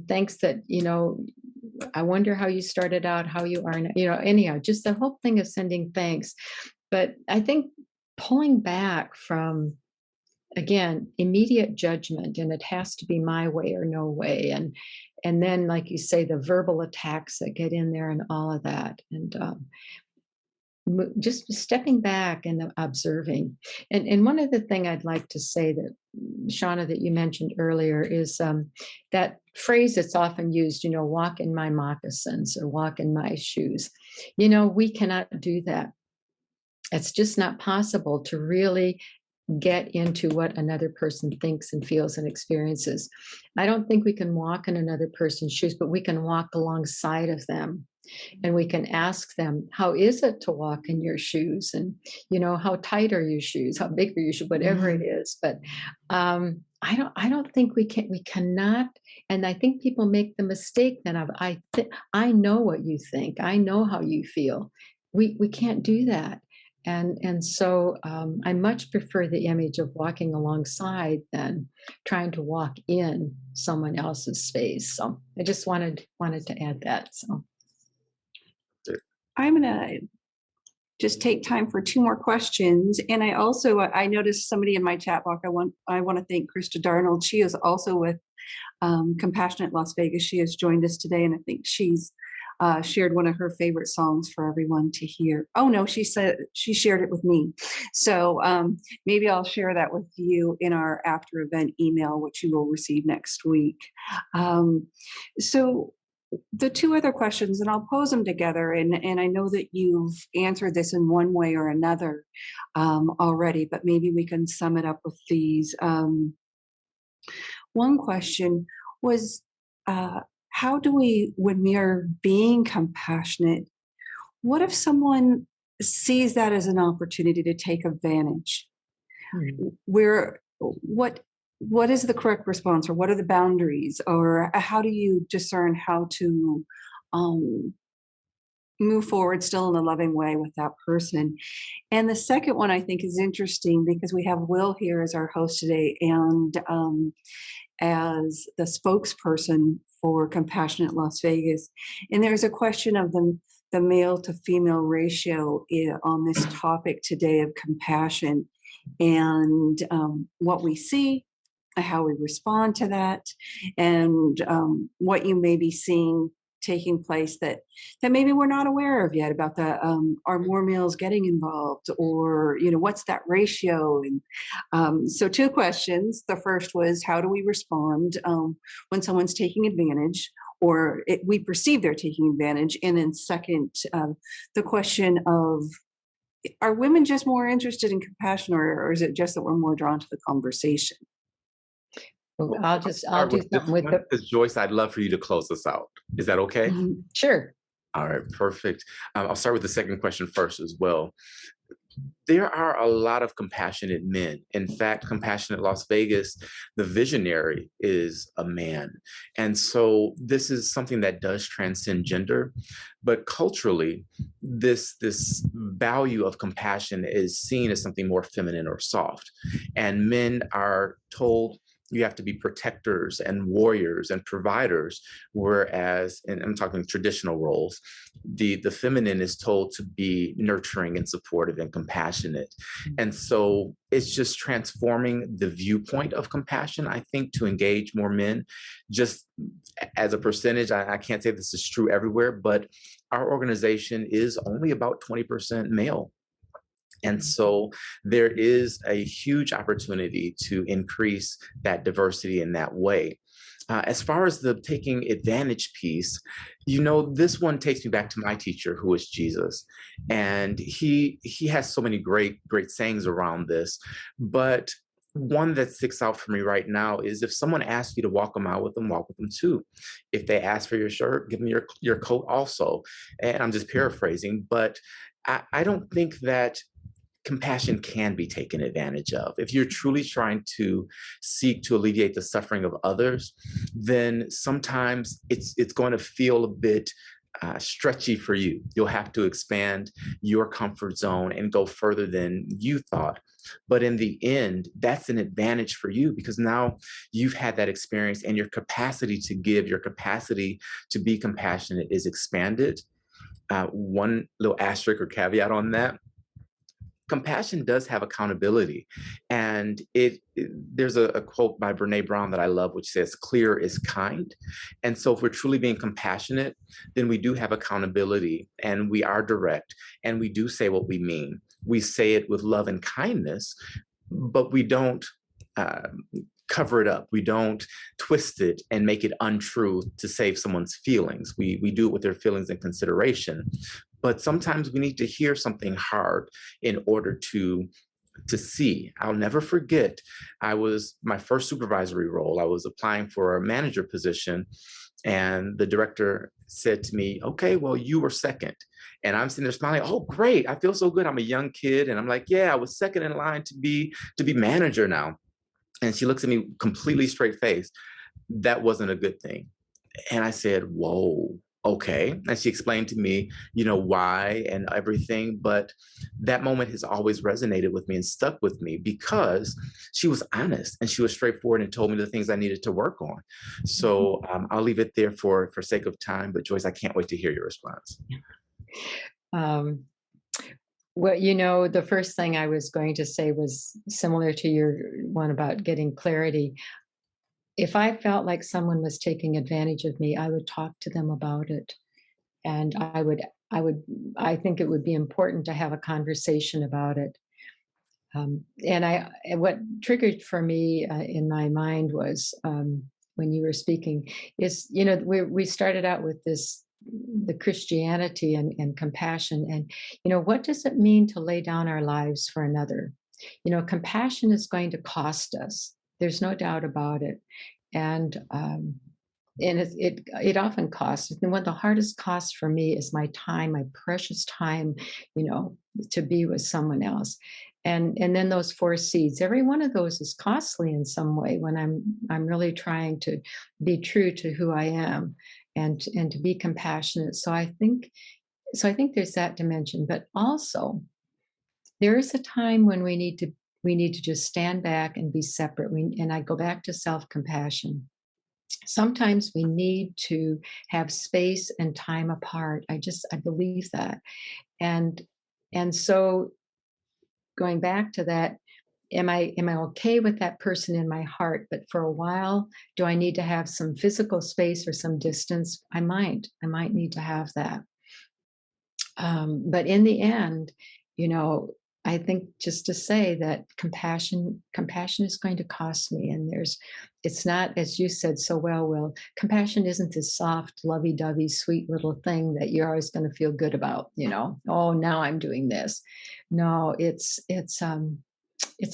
Speaker 4: thanks that, you know, I wonder how you started out, how you are now, you know, anyhow, just the whole thing of sending thanks. But I think pulling back from, again, immediate judgment, and it has to be my way or no way. And then, like you say, the verbal attacks that get in there and all of that. And just stepping back and observing. And one other thing I'd like to say that, Shauna, that you mentioned earlier is that phrase that's often used, you know, walk in my moccasins or walk in my shoes. You know, we cannot do that. It's just not possible to really get into what another person thinks and feels and experiences. I don't think we can walk in another person's shoes, but we can walk alongside of them. And we can ask them, how is it to walk in your shoes? And, you know, how tight are your shoes? How big are your shoes? Whatever it is. But I don't think we cannot. And I think people make the mistake then of, I know what you think. I know how you feel. We can't do that. And so I much prefer the image of walking alongside than trying to walk in someone else's space. So I just wanted to add that. So
Speaker 1: I'm going to just take time for 2 more questions. And I noticed somebody in my chat box. I want to thank Krista Darnold. She is also with Compassionate Las Vegas. She has joined us today, and I think she's shared one of her favorite songs for everyone to hear. Oh no, she said she shared it with me. So maybe I'll share that with you in our after event email, which you will receive next week. So the two other questions, and I'll pose them together, and I know that you've answered this in one way or another already, but maybe we can sum it up with these. One question was, how do we, when we are being compassionate, what if someone sees that as an opportunity to take advantage? What is the correct response, or what are the boundaries, or how do you discern how to move forward still in a loving way with that person? And the second one I think is interesting because we have Will here as our host today, and as the spokesperson for Compassionate Las Vegas. And there's a question of the male to female ratio on this topic today of compassion, and what we see, how we respond to that, and what you may be seeing taking place that maybe we're not aware of yet about the are more males getting involved, or what's that ratio? And so two questions. The first was, how do we respond when someone's taking advantage, or we perceive they're taking advantage? And then second, the question of, are women just more interested in compassion, or is it just that we're more drawn to the conversation?
Speaker 4: Well, I'll do something with the.
Speaker 3: Because Joyce, I'd love for you to close us out. Is that okay?
Speaker 4: Sure.
Speaker 3: All right, perfect. I'll start with the second question first as well. There are a lot of compassionate men. In fact, Compassionate Las Vegas, the visionary is a man. And so this is something that does transcend gender, but culturally, this value of compassion is seen as something more feminine or soft. And men are told you have to be protectors and warriors and providers, whereas, and I'm talking traditional roles, the feminine is told to be nurturing and supportive and compassionate. And so it's just transforming the viewpoint of compassion, I think, to engage more men. Just as a percentage, I can't say this is true everywhere, but our organization is only about 20% male. And so there is a huge opportunity to increase that diversity in that way. As far as the taking advantage piece, this one takes me back to my teacher, who was Jesus. And he has so many great sayings around this. But one that sticks out for me right now is, if someone asks you to walk a mile with them, walk with them too. If they ask for your shirt, give them your coat also. And I'm just paraphrasing, but I don't think that compassion can be taken advantage of. If you're truly trying to seek to alleviate the suffering of others, then sometimes it's going to feel a bit stretchy for you. You'll have to expand your comfort zone and go further than you thought. But in the end, that's an advantage for you, because now you've had that experience, and your capacity to give, your capacity to be compassionate is expanded. One little asterisk or caveat on that: compassion does have accountability. And there's a quote by Brene Brown that I love, which says, "Clear is kind." And so if we're truly being compassionate, then we do have accountability, and we are direct, and we do say what we mean. We say it with love and kindness, but we don't cover it up. We don't twist it and make it untrue to save someone's feelings. We do it with their feelings in consideration. But sometimes we need to hear something hard in order to see. I'll never forget, my first supervisory role, I was applying for a manager position, and the director said to me, "Okay, well, you were second." And I'm sitting there smiling, "Oh, great. I feel so good. I'm a young kid." And I'm like, "Yeah, I was second in line to be manager now." And she looks at me completely straight faced. That wasn't a good thing. And I said, "Whoa. Okay." And she explained to me, why and everything. But that moment has always resonated with me and stuck with me, because she was honest and she was straightforward and told me the things I needed to work on. So I'll leave it there for sake of time. But Joyce, I can't wait to hear your response.
Speaker 4: Well, the first thing I was going to say was similar to your one about getting clarity. If I felt like someone was taking advantage of me, I would talk to them about it. And I think it would be important to have a conversation about it. And what triggered for me in my mind was when you were speaking is, we started out with the Christianity and compassion, and what does it mean to lay down our lives for another? Compassion is going to cost us. There's no doubt about it, and it often costs. And one of the hardest costs for me is my time, my precious time, to be with someone else. And then those 4 seeds, every one of those is costly in some way when I'm really trying to be true to who I am and to be compassionate. So I think there's that dimension, but also there is a time when we need to just stand back and be separate. And I go back to self-compassion. Sometimes we need to have space and time apart. I believe that. And so going back to that, am I okay with that person in my heart? But for a while, do I need to have some physical space or some distance? I might need to have that. But in the end, I think just to say that compassion is going to cost me. And it's not, as you said so well, Will, compassion isn't this soft, lovey-dovey, sweet little thing that you're always going to feel good about, oh, now I'm doing this. No, it's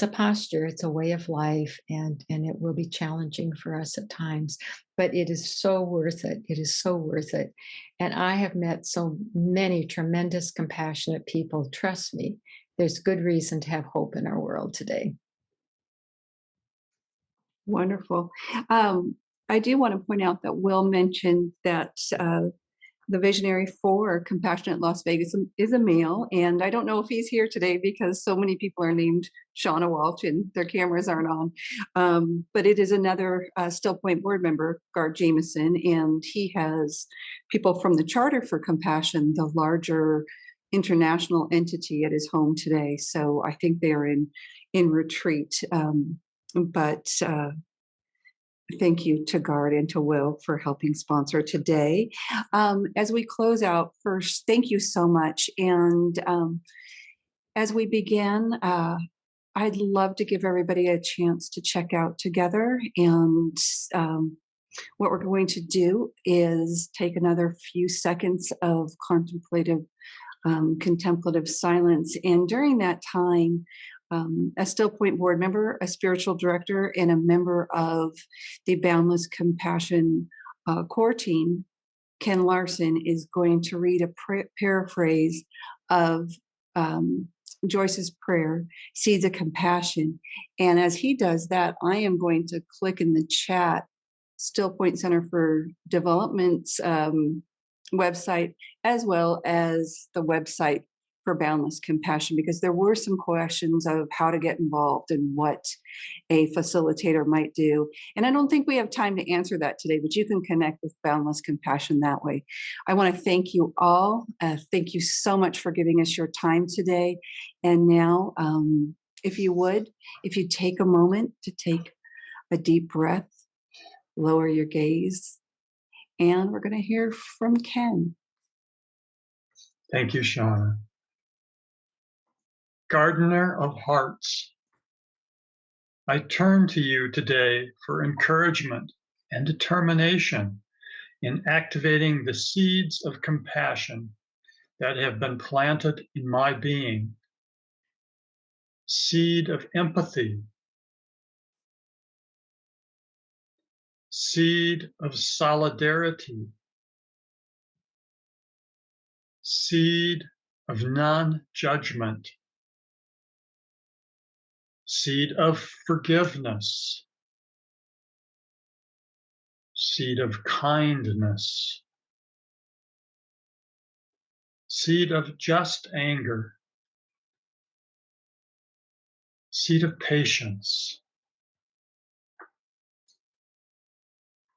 Speaker 4: a posture, it's a way of life, and it will be challenging for us at times, but it is so worth it. It is so worth it. And I have met so many tremendous, compassionate people. Trust me, there's good reason to have hope in our world today.
Speaker 1: Wonderful. I do want to point out that Will mentioned that the visionary for Compassionate Las Vegas is a male, and I don't know if he's here today because so many people are named Shauna Walsh and their cameras aren't on. But it is another Stillpoint board member, Gard Jameson, and he has people from the Charter for Compassion, the larger international entity, at his home today. So I think they are in retreat. But thank you to Gard and to Will for helping sponsor today. As we close out, first, thank you so much. And as we begin, I'd love to give everybody a chance to check out together. And what we're going to do is take another few seconds of contemplative silence. And during that time, a Stillpoint board member, a spiritual director, and a member of the Boundless Compassion core team, Ken Larson, is going to read a paraphrase of Joyce's prayer, Seeds of Compassion. And as he does that, I am going to click in the chat Stillpoint Center for Development's website, as well as the website for Boundless Compassion, because there were some questions of how to get involved and what a facilitator might do. And I don't think we have time to answer that today, but you can connect with Boundless Compassion that way. I want to thank you all. Thank you so much for giving us your time today. And now, if you take a moment to take a deep breath, lower your gaze, and we're going to hear from Ken.
Speaker 5: Thank you, Shauna. Gardener of hearts, I turn to you today for encouragement and determination in activating the seeds of compassion that have been planted in my being. Seed of empathy, seed of solidarity, seed of non-judgment, seed of forgiveness, seed of kindness, seed of just anger, seed of patience,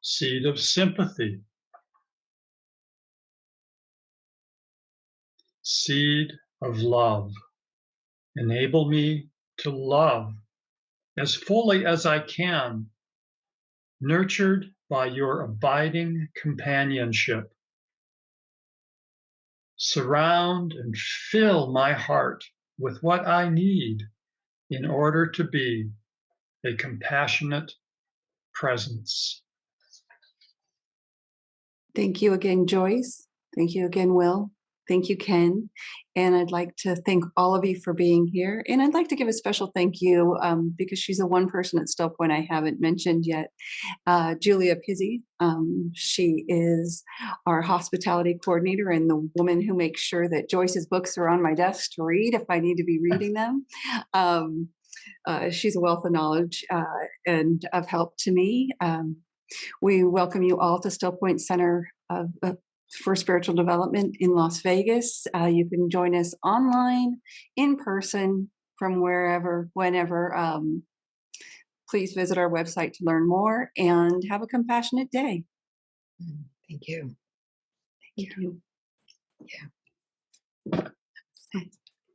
Speaker 5: seed of sympathy, seed of love. Enable me to love as fully as I can, nurtured by your abiding companionship. surround and fill my heart with what I need in order to be a compassionate presence.
Speaker 1: Thank you again, Joyce. Thank you again, Will. Thank you, Ken. And I'd like to thank all of you for being here. And I'd like to give a special thank you because she's the one person at Stillpoint I haven't mentioned yet, Julia Pizzi. She is our hospitality coordinator and the woman who makes sure that Joyce's books are on my desk to read if I need to be reading them. She's a wealth of knowledge and of help to me. We welcome you all to Stillpoint Center for Spiritual Development in Las Vegas. You can join us online, in person, from wherever, whenever. Please visit our website to learn more and have a compassionate day.
Speaker 4: Thank you.
Speaker 1: Thank you.
Speaker 4: Yeah.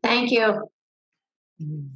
Speaker 6: Thank you.
Speaker 4: Mm.